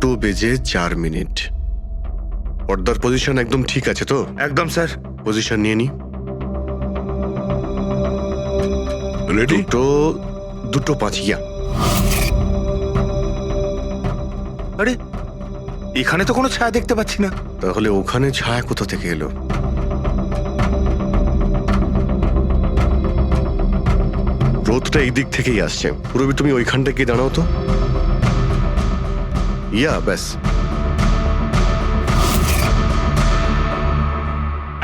2:04 পর্দার পজিশন একদম ঠিক আছে তো? একদম স্যার। পজিশন নিয়ে নি। রেডি? 2:05 ইয়া। আরে এখানে তো কোনো ছায়া দেখতে পাচ্ছি না। তাহলে ওখানে ছায়া কোথা থেকে এলো? রোদটা এই দিক থেকেই আসছে। পুরবি তুমি ওইখানটা গিয়ে দাঁড়াও তো। ইয়া ব্যাস।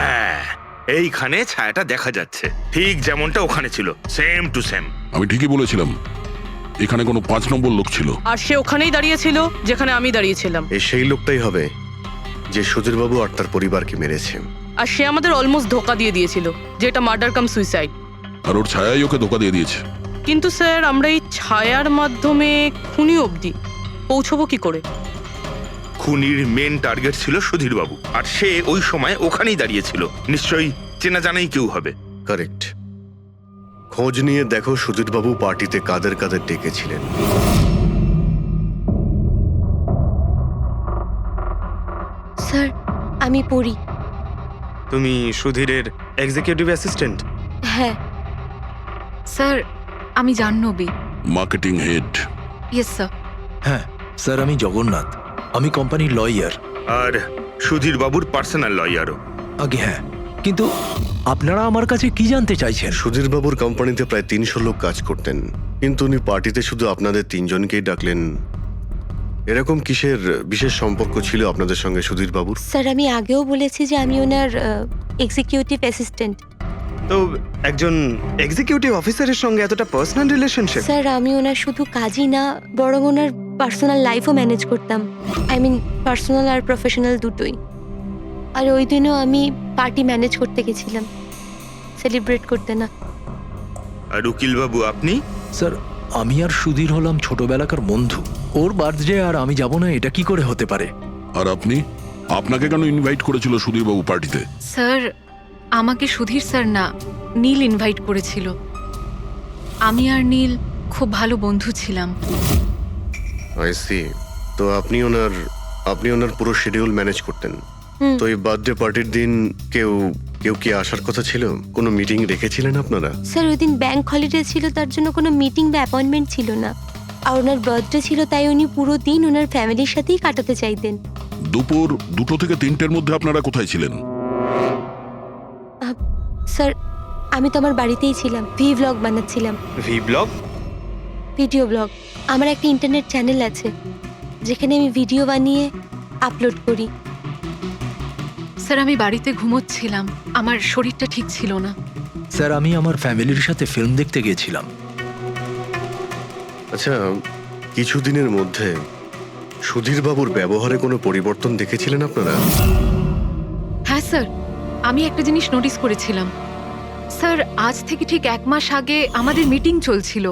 হ্যাঁ, এইখানে ছায়াটা দেখা যাচ্ছে, ঠিক যেমনটা ওখানে ছিল, সেম টু সেম। আমি ঠিকই বলেছিলাম, এখানে কোনো 5 নম্বর লোক ছিল। আর সে ওখানেই দাঁড়িয়েছিল যেখানে আমি দাঁড়িয়েছিলাম। এই সেই লোকটাই হবে যে সুধীরবাবু আর তার পরিবারকে মেরেছে। আর সে আমাদের অলমোস্ট ধোকা দিয়ে দিয়েছিল যে এটা মার্ডার কাম সুইসাইড। আর ওর ছায়াই ওকে ধোকা দিয়ে দিয়েছে। কিন্তু স্যার আমরা এই ছায়ার মাধ্যমে খুনি অবধি পৌঁছবো কি করে? খুনির মেন টার্গেট ছিল সুধীর বাবু, আর সে ওই সময় ওখানেই দাঁড়িয়েছিল। নিশ্চয়ই চেনা জানাই কেউ হবে। কারেক্ট। খোঁজ নিয়ে দেখো সুধীরবাবু পার্টিতে কাদের কাদের ডেকেছিলেন। স্যার আমি পড়ি। তুমি সুধীরের এক্সিকিউটিভ অ্যাসিস্ট্যান্ট? হ্যাঁ স্যার আমি Jahnavi. Marketing head. Yes sir. হ্যাঁ স্যার, আমি জগন্নাথ, আমি কোম্পানির লয়ার। আর সুধীর বাবুর পার্সোনাল লয়ারও। আগে হ্যাঁ, কিন্তু আপনারা আমার কাছে কি জানতে চাইছেন? সুধীরবাবুর কোম্পানিতে প্রায় 300 লোক কাজ করতেন, কিন্তু উনি পার্টিতে শুধু আপনাদের 3 জনকেই ডাকলেন। এরকম কিসের বিশেষ সম্পর্ক ছিল আপনাদের সঙ্গে সুধীরবাবুর? স্যার আমি আগেও বলেছি যে আমি ওনার এক্সিকিউটিভ অ্যাসিস্ট্যান্ট। তো একজন এক্সিকিউটিভ অফিসারের সঙ্গে এতটা পার্সোনাল রিলেশনশিপ? স্যার আমি ওনার শুধু কাজই না, বরং ওনার পার্সোনাল লাইফও ম্যানেজ করতাম। আই মিন পার্সোনাল আর প্রফেশনাল দুটোই। আর ওই দিনও আমি পার্টি ম্যানেজ করতে গেছিলাম, সেলিব্রেট করতে না। আর উকিল বাবু আপনি? স্যার আমি আর সুধীর হলাম ছোটবেলাকার বন্ধু। ওর বার্থডে আর আমি যাব না, এটা কি করে হতে পারে? আর আপনি? আপনাকে কেন ইনভাইট করেছিল সুধীরবাবু পার্টিতে? স্যার আমাকে সুধীর স্যার না, নীল ইনভাইট করেছিল। আমি আর নীল খুব ভালো বন্ধু ছিলাম। I see. তো আপনি ওনার পুরো শিডিউল ম্যানেজ করতেন। তো এই বার্থডে পার্টির দিন কেউ কি আসার কথা ছিল? কোনো মিটিং রেখেছিলেন আপনারা? স্যার ওই দিন ব্যাংক হলিডে ছিল, তার জন্য কোনো মিটিং বা অ্যাপয়েন্টমেন্ট ছিল না। আর ওনার বার্থডে ছিল, তাই উনি পুরো দিন ওনার ফ্যামিলির সাথেই কাটাতে চাইতেন। দুপুর 2টো থেকে 3টের মধ্যে আপনারা কোথায় ছিলেন? স্যার আমি তো আমার বাড়িতেই ছিলাম, ভ্লগ বানাচ্ছিলাম। ব্লগ? Video blog. আমার একটা ইন্টারনেট চ্যানেল আছে যেখানে আমি ভিডিও বানিয়ে আপলোড করি। স্যার আমি বাড়িতে ঘুমোচ্ছিলাম, আমার শরীরটা ঠিক ছিল না। স্যার আমি আমার ফ্যামিলির সাথে ফিল্ম দেখতে গিয়েছিলাম। আচ্ছা, কিছুদিনের মধ্যে সুধীরবাবুর ব্যবহারে কোনো পরিবর্তন দেখেছিলেন আপনারা? হ্যাঁ স্যার, আমি একটা জিনিস নোটিস করেছিলাম। স্যার আজ থেকে ঠিক 1 মাস আগে আমাদের মিটিং চলছিল।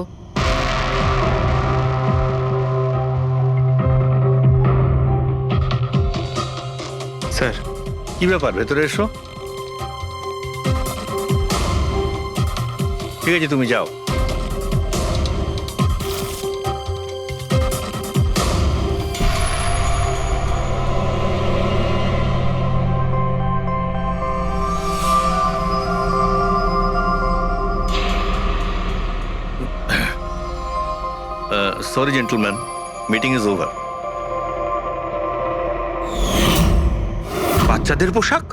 স্যার কি ব্যাপার, ভেতরে এসো। ঠিক আছে তুমি যাও। Sorry gentlemen, meeting is over. বাচ্চাদের পোশাক?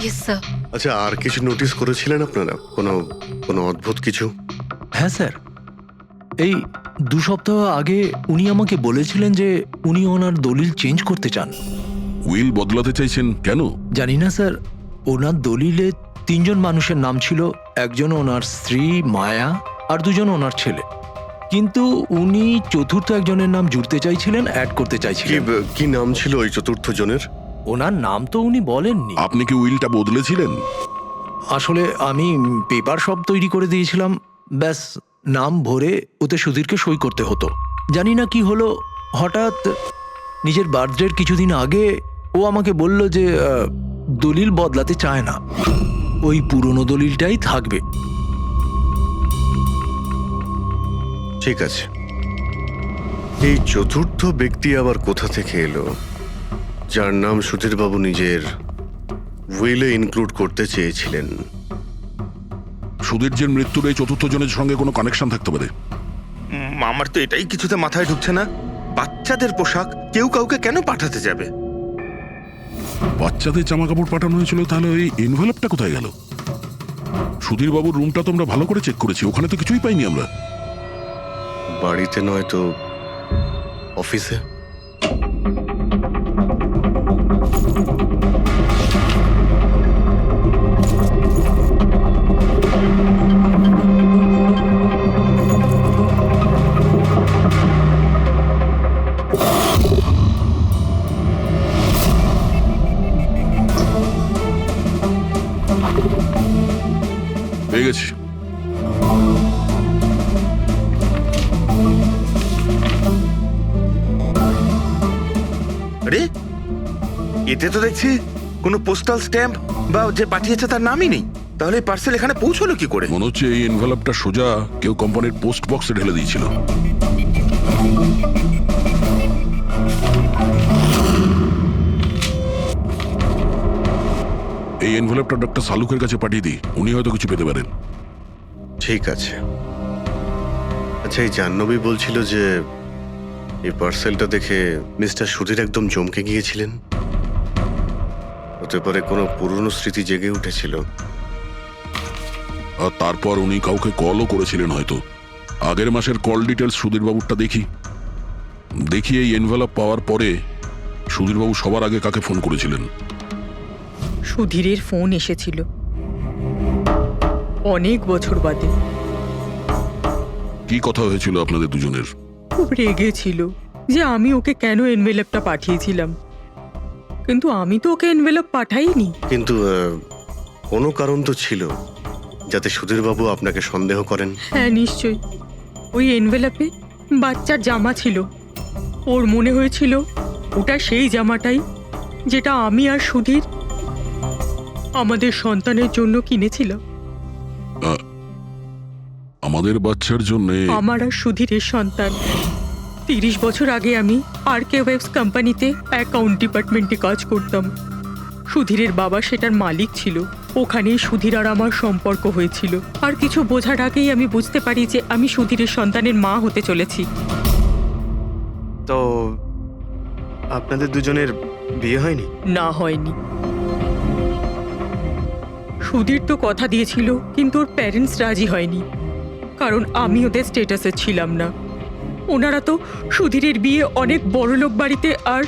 Yes sir. আচ্ছা, আর কিছু নোটিস করেছিলেন আপনারা? কোনো অদ্ভুত কিছু? হ্যাঁ স্যার, এই 2 সপ্তাহ আগে উনি আমাকে বলেছিলেন যে উনি ওনার দলিল চেঞ্জ করতে চান। উইল বদলাতে চাইছেন কেন? জানি না স্যার, ওনার দলিলে 3 জন মানুষের নাম ছিল, একজন ওনার স্ত্রী মায়া আর 2 জন ওনার ছেলে। কিন্তু উনি চতুর্থ একজনের নাম জুড়তে চাইছিলেন, অ্যাড করতে চাইছিলেন। কি নাম ছিল ওই চতুর্থ জনের? ওনার নাম তো উনি বলেননি। আপনি কি উইলটা বদলেছিলেন? আসলে আমি পেপার সব তৈরি করে দিয়েছিলাম, ব্যাস নাম ভরে ওতে সুধীরকে সই করতে হতো। জানি না কি হলো, হঠাৎ নিজের বার্থডের কিছুদিন আগে ও আমাকে বলল যে দলিল বদলাতে চায় না, ওই পুরনো দলিলটাই থাকবে। ঠিক আছে, এই চতুর্থ ব্যক্তি আবার কোথা থেকে এলো, যার নাম সুধীরবাবু নিজের উইলে ইনক্লুড করতে চেয়েছিলেন? সুধীরজির মৃত্যুর এই চতুর্থ জনের সঙ্গে কোনো কানেকশন থাকতে পারে। আমার তো এটাই কিছুতে মাথায় ঢুকছে না। বাচ্চাদের পোশাক কেউ কাউকে কেন পাঠাতে যাবে? বাচ্চাদের জামা কাপড় পাঠানো হয়েছিল, তাহলে ওই এনভেলপটা কোথায় গেল? সুধীরবাবুর রুমটা তো আমরা ভালো করে চেক করেছি, ওখানে তো কিছুই পাইনি আমরা। বাড়িতে নয় তো অফিসে? পেয়ে গেছি। আরে এতে তো দেখছি কোনো পোস্টাল স্ট্যাম্প বা যে পাঠিয়েছে তার নামই নেই। তাহলে পার্সেল এখানে পৌঁছলো কি করে? মনে হচ্ছে এই এনভেলপটা সোজা কেউ কোম্পানির পোস্ট বক্সে ঢেলে দিয়েছিল। এই এনভেলপটা ডক্টর সালুকের কাছে পাঠিয়ে দিই, উনি হয়তো কিছু পেতে পারেন। ঠিক আছে। আচ্ছা, এই জাহ্নবী বলছিল যে এই পার্সেলটা দেখে মিস্টার সুধীর একদম চমকে গিয়েছিলেন। হতে পারে কোনো পুরনো স্মৃতি জেগে উঠেছিল। আর তারপর উনি কাউকে কলও করেছিলেন হয়তো। আগের মাসের কল ডিটেলস সুধীরবাবুরটা দেখি এই এনভেলপ পাওয়ার পরে সুধীরবাবু সবার আগে কাকে ফোন করেছিলেন? সুধীরের ফোন এসেছিল অনেক বছর বাদে। কি কথা হয়েছিল আপনাদের দুজনের? খুব রেগেছিল যে আমি ওকে কেন এনভেলপটা পাঠিয়েছিলাম, কিন্তু আমি তো ওকে এনভেলপ পাঠাইনি। কিন্তু কোনো কারণ তো ছিল যাতে সুধীরবাবু আপনাকে সন্দেহ করেন। হ্যাঁ নিশ্চয়ই, ওই এনভেলপে বাচ্চার জামা ছিল। ওর মনে হয়েছিল ওটা সেই জামাটাই যেটা আমি আর সুধীর আমাদের সন্তানের জন্য কিনেছিলাম। আমাদের বাচ্চার জন্য? আমার আর সুধীরের সন্তান। 30 বছর আগে আমি আরকে ওয়েবস কোম্পানিতে অ্যাকাউন্ট ডিপার্টমেন্টে কাজ করতাম। সুধীরের বাবা সেটার মালিক ছিল। ওখানেই সুধীর আর আমার সম্পর্ক হয়েছিল। আর কিছু বোঝার আগেই আমি বুঝতে পারি যে আমি সুধীরের সন্তানের মা হতে চলেছি। তো আপনাদের দুজনের বিয়ে হয়নি? না, হয়নি। সুধীর তো কথা দিয়েছিল, কিন্তু ওর প্যারেন্টস রাজি হয়নি, কারণ আমি ওদের স্টেটাসে ছিলাম না। ওনারা তো সুধীরের বিয়ে অনেক বড়লোক বাড়িতে আর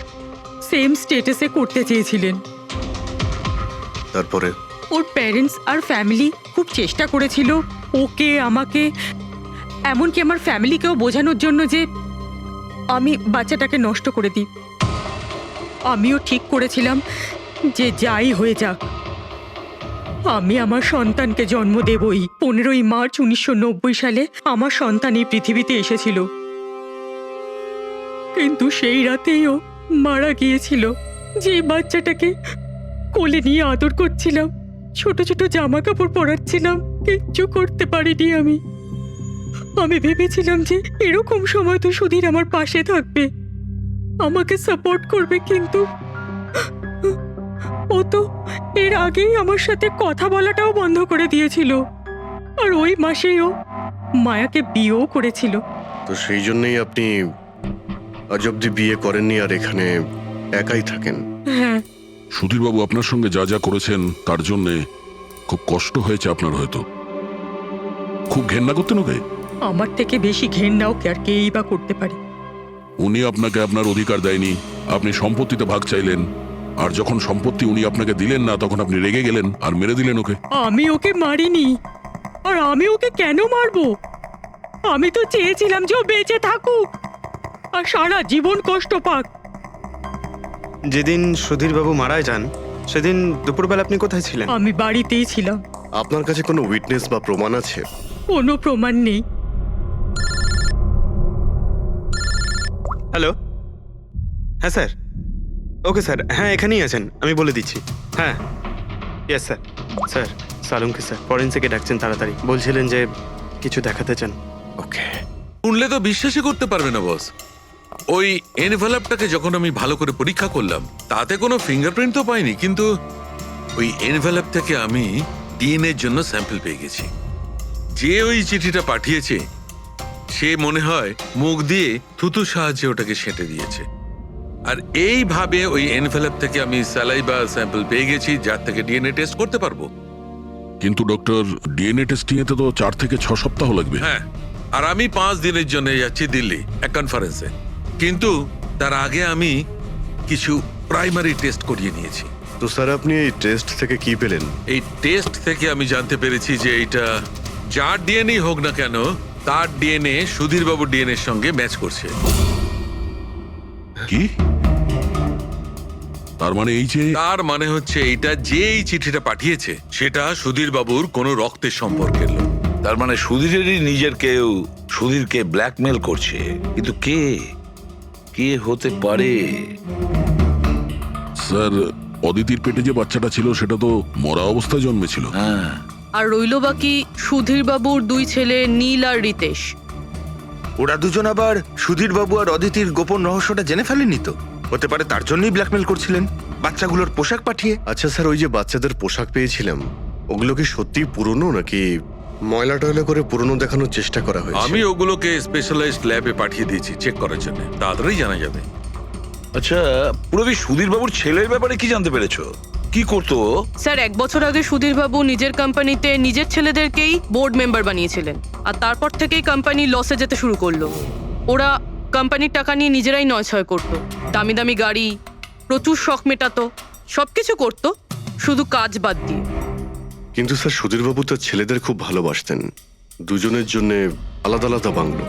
সেম স্টেটাসে করতে চেয়েছিলেন। তারপরে ওর প্যারেন্টস আর ফ্যামিলি খুব চেষ্টা করেছিল ওকে, আমাকে, এমনকি আমার ফ্যামিলিকেও বোঝানোর জন্য যে আমি বাচ্চাটাকে নষ্ট করে দিই। আমিও ঠিক করেছিলাম যে যাই হয়ে যাক আমি আমার সন্তানকে জন্ম দেবই। 15ই মার্চ 1990 সালে আমার সন্তান এই পৃথিবীতে এসেছিল, কিন্তু সেই রাতেই ও মারা গিয়েছিল। যে বাচ্চাটাকে কোলে নিয়ে আদর করছিলাম, ছোট ছোট জামা কাপড় পরাচ্ছিলাম, কিচ্ছু করতে পারিনি আমি। আমি ভেবেছিলাম যে এরকম সময় তো সুধীর আমার পাশে থাকবে, আমাকে সাপোর্ট করবে, কিন্তু ও তো এর আগেই আমার সাথে কথা বলাটাও বন্ধ করে দিয়েছিল। আর ওই মাসেই ও মায়াকে বিয়েও করেছিল। তো সেই জন্যই আপনি আজ অব্দি বিয়ে করেননি আর এখানে একাই থাকেন? হ্যাঁ। সুধীরবাবু আপনার সঙ্গে যা যা করেছেন তার জন্য খুব কষ্ট হয়েছে আপনার, হয়তো খুব ঘেন্না করতেন ওকে। আমার থেকে বেশি ঘেন্নাও কে আর কেই বা করতে পারে। উনি আপনাকে আপনার অধিকার দেয়নি, আপনি সম্পত্তিতে ভাগ চাইলেন, আর যখন সম্পত্তি উনি আপনাকে দিলেন না তখন আপনি রেগে গেলেন আর মেরে দিলেন ওকে। আমি ওকে মারিনি, আর আমি ওকে কেন মারবো? আমি তো চেয়েছিলাম যে ও বেঁচে থাকুক আর সারা জীবন কষ্ট পাক। যেদিন সুধীরবাবু মারা যান সেদিন দুপুরবেলা আপনি কোথায় ছিলেন? আমি বাড়িতেই ছিলাম। আপনার কাছে কোনো উইটনেস বা প্রমাণ আছে? কোনো প্রমাণ নেই। হ্যালো, হ্যাঁ স্যার। ওকে স্যার, হ্যাঁ এখানেই আছেন, আমি বলে দিচ্ছি। হ্যাঁ, ইয়েস স্যার। স্যার সালুমকে স্যার ফরেন্সিকে ডাকছেন তাড়াতাড়ি, বলছিলেন যে কিছু দেখাতে চান। ওকে। শুনলে তো বিশ্বাসই করতে পারবে না বস। ওই এনভেলপটাকে যখন আমি ভালো করে পরীক্ষা করলাম তাতে কোনো ফিঙ্গারপ্রিন্ট তো পাইনি, কিন্তু ওই এনভেলপ থেকে আমি ডিএনএ এর জন্য স্যাম্পল পেয়ে গেছি। যে ওই চিঠিটা পাঠিয়েছে সে মনে হয় মুখ দিয়ে থুতু সাহায্যে ওটাকে সেঁটে দিয়েছে। আর এইভাবে ওই এনভেলপ থেকে আমি স্যালাইভা স্যাম্পল পেয়ে গেছি, যার থেকে ডিএনএ টেস্ট করতে পারবো। কিন্তু ডক্টর, ডিএনএ টেস্টিং এতে তো 4 থেকে 6 সপ্তাহ লাগবে। হ্যাঁ, আর আমি 5 দিনের জন্য যাচ্ছি দিল্লি এক কনফারেন্সে, কিন্তু তার আগে আমি কিছু প্রাইমারি টেস্ট করিয়ে নিয়েছি। তো স্যার আপনি এই টেস্ট থেকে কি পেলেন? এই টেস্ট থেকে আমি জানতে পেরেছি যে এটা যার ডিএনএ হোক না কেন তার ডিএনএ সুধীর বাবুর ডিএনএ এর সঙ্গে ম্যাচ করছে। কি? তার মানে এই যে তার মানে হচ্ছে এইটা যে এই চিঠিটা পাঠিয়েছে সেটা সুধীর বাবুর কোনো রক্তের সম্পর্কের লোক। তার মানে সুধীরেরই নিজের কেউ সুধীরকে ব্ল্যাকমেল করছে, কিন্তু কে কে হতে পারে? স্যার, অদিতির পেটে যে বাচ্চাটা ছিল সেটা তো মরা অবস্থায় জন্মেছিল। হ্যাঁ, আর রইল বাকি সুধীর বাবুর 2 ছেলে নীল আর রিতেশ। ওরা দুজন আবার সুধীর বাবু আর অদিতির গোপন রহস্যটা জেনে ফেলেনি তো? হতে পারে তার জন্যই ব্ল্যাকমেল করছিলেন, বাচ্চাগুলোর পোশাক পাঠিয়ে। আচ্ছা স্যার, ওই যে বাচ্চাদের পোশাক পেয়েছিলাম ওগুলো কি সত্যি পুরনো নাকি ময়লা টয়লা করে পুরনো দেখানোর চেষ্টা করা হয়েছে? আমি ওগুলোকে স্পেশালাইজড ল্যাবে পাঠিয়ে দিয়েছি চেক করার জন্য, তাড়াতাড়ি জানা যাবে। আচ্ছা পুরবি সুধীর বাবুর ছেলের ব্যাপারে কি জানতে পেরেছো? কি করতো? স্যার 1 বছর আগে সুধীর বাবু নিজের কোম্পানিতে নিজের ছেলেদেরকেই বোর্ড মেম্বার বানিয়েছিলেন, আর তারপর থেকেই কোম্পানি লসে যেতে শুরু করলো। ওরা কোম্পানির টাকা নিয়ে নিজেরাই নয়ছয় করতো, দামি দামি গাড়ি, প্রচুর শখ মেটাতো, সবকিছু করতো শুধু কাজ বাদ দিয়ে। কিন্তু স্যার সুধীরবাবু তার ছেলেদের খুব ভালোবাসতেন, দুজনের জন্য আলাদা আলাদা বাংলো।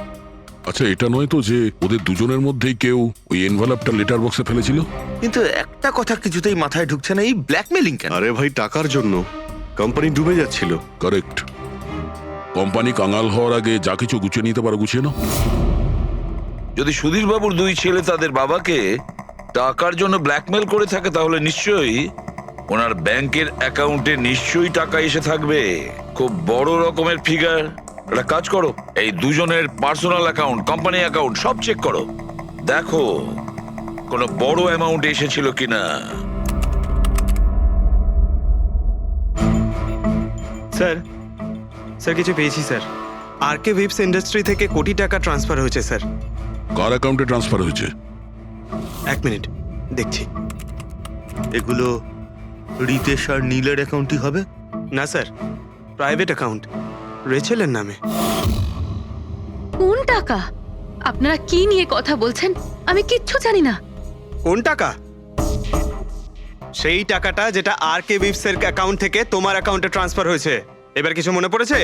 আচ্ছা, এটা নয় তো যে ওদের দুজনের মধ্যেই কেউ ওই এনভেলপটা লেটার বক্সে ফেলেছিল? কিন্তু একটা কথা কিছুতেই মাথায় ঢুকছে না, এই ব্ল্যাকমেলিং কেন? আরে ভাই, টাকার জন্য। কোম্পানি ডুবে যাচ্ছিল। কারেক্ট। কোম্পানি কাঙাল হওয়ার আগে যা কিছু গুছিয়ে নিতে পারে গুছিয়ে নাও। যদি সুধীর বাবুর 2 ছেলে তাদের বাবাকে টাকার জন্য ব্ল্যাকমেল করে থাকে তাহলে নিশ্চয়ই ওনার ব্যাংকের অ্যাকাউন্টে নিশ্চয়ই টাকা এসে থাকবে, খুব বড় রকমের ফিগার। একটা কাজ করো, এই দুজনের পার্সোনাল অ্যাকাউন্ট, কোম্পানি অ্যাকাউন্ট সব চেক করো, দেখো কোনো বড় অ্যামাউন্ট এসেছিল কিনা। স্যার স্যার কিছু পেয়েছি স্যার। আরকে ভিপস ইন্ডাস্ট্রি থেকে কোটি টাকা ট্রান্সফার হয়েছে স্যার। কার অ্যাকাউন্টে ট্রান্সফার হয়েছে? 1 মিনিট দেখছি। এগুলো রিতেশ আর নীলের অ্যাকাউন্টই হবে? না স্যার, প্রাইভেট অ্যাকাউন্ট, রেচেলের নামে। কোন টাকা? আপনারা কি নিয়ে কথা বলছেন? আমি কিচ্ছু জানি না। কোন টাকা? সেই টাকাটা যেটা আরকে ভিপস এর অ্যাকাউন্ট থেকে তোমার অ্যাকাউন্টে ট্রান্সফার হয়েছে। এবার কিছু মনে পড়েছে?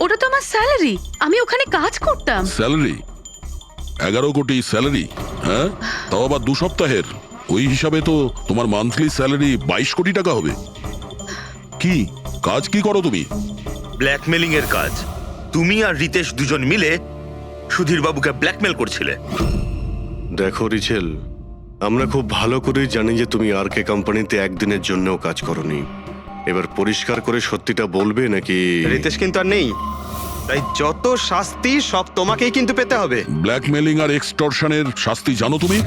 ওটা তো আমার স্যালারি, আমি ওখানে কাজ করতাম। স্যালারি? 11 কোটি স্যালারি? হ্যাঁ, তাও আবার 2 সপ্তাহের। ওই হিসাবে তো তোমার মান্থলি স্যালারি 22 কোটি টাকা হবে। কি কাজ কি করো তুমি? ব্ল্যাকমেলিং এর কাজ। তুমি আর রিতেশ দুজন মিলে সুধীর বাবুকে ব্ল্যাকমেল করছিলে। দেখো রিচেল, আমরা খুব ভালো করেই জানি যে তুমি আরকে কোম্পানিতে একদিনের জন্যও কাজ করনি। এবার পরিষ্কার করে সত্যিটা বলবে নাকি? রিতেশ কিন্তু আর নেই, তাই যত শাস্তি সব তোমাকেই কিন্তু পেতে হবে। ব্ল্যাকমেলিং আর এক্সটর্শনের শাস্তি জানো তুমি?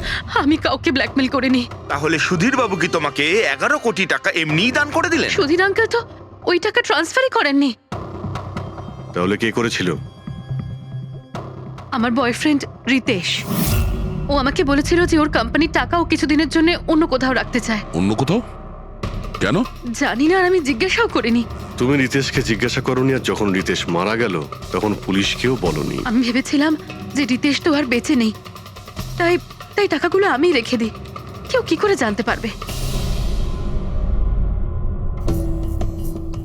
আমি কাউকে ব্ল্যাকমেল করিনি। তাহলে সুধীর বাবু কি তোমাকে 11 কোটি টাকা এমনিই দান করে দিলেন? সুধীর আঙ্কেল তো ওই টাকা ট্রান্সফারই করেননি। তাহলে কে করেছিল? আমার বয়ফ্রেন্ড রিতেশ। ও আমাকে বলেছিল যে ওর কোম্পানির টাকা ও কিছুদিনের জন্য অন্য কোথাও রাখতে চায়। অন্য কোথাও? কেন? জানি না, আর আমি জিজ্ঞাসাও করিনি। তুমি রিতেশকে জিজ্ঞাসা করনি, আর যখন রিতেশ মারা গেল তখন পুলিশকেও বলনি। আমি ভেবেছিলাম যে রিতেশ তো আর বেঁচে নেই, তাই তাই টাকাগুলো আমি রেখে দিই। কেউ কি করে জানতে পারবে?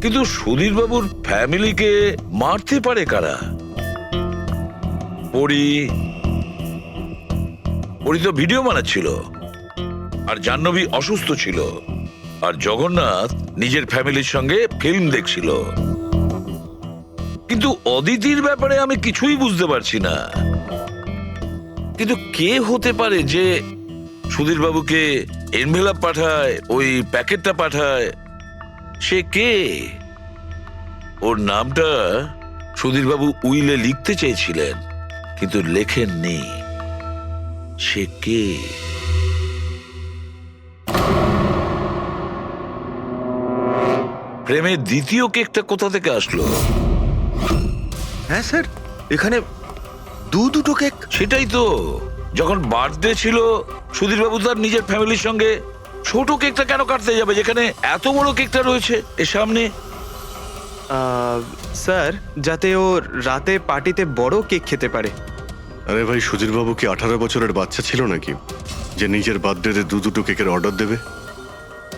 কিন্তু সুধীর বাবুর ফ্যামিলিকে মারতে পারে কারা? পরি তো ভিডিও বানাচ্ছিল, আর জাহ্নবী অসুস্থ ছিল, আর জগন্নাথ নিজের ফ্যামিলির সঙ্গে ফিল্ম দেখছিল। কিন্তু অদিতির ব্যাপারে আমি কিছুই বুঝতে পারছি না। কিন্তু কে হতে পারে যে সুধীর বাবুকে এনভেলপ পাঠায়, ওই প্যাকেটটা পাঠায়? সে কে? ওর নামটা সুধীর বাবু উইলে লিখতে চেয়েছিলেন কিন্তু লেখেননি। সে কে? প্রেমের দ্বিতীয় কেকটা কোথা থেকে আসলো? হ্যাঁ স্যার, এখানে দুটো কেক। সেটাই তো, যখন বার্থডে ছিল সুধীরবাবু তার নিজের ফ্যামিলির সঙ্গে, ছোট কেকটা কেন কাটতে যাবে যেখানে এত বড় কেকটা রয়েছে এর সামনে? স্যার, যাতে ও রাতে পার্টিতে বড় কেক খেতে পারে। আরে ভাই, সুধীর বাবু কি 18 বছরের বাচ্চা ছিল নাকি যে নিজের বার্থডেতে দুটো কেকের অর্ডার দেবে?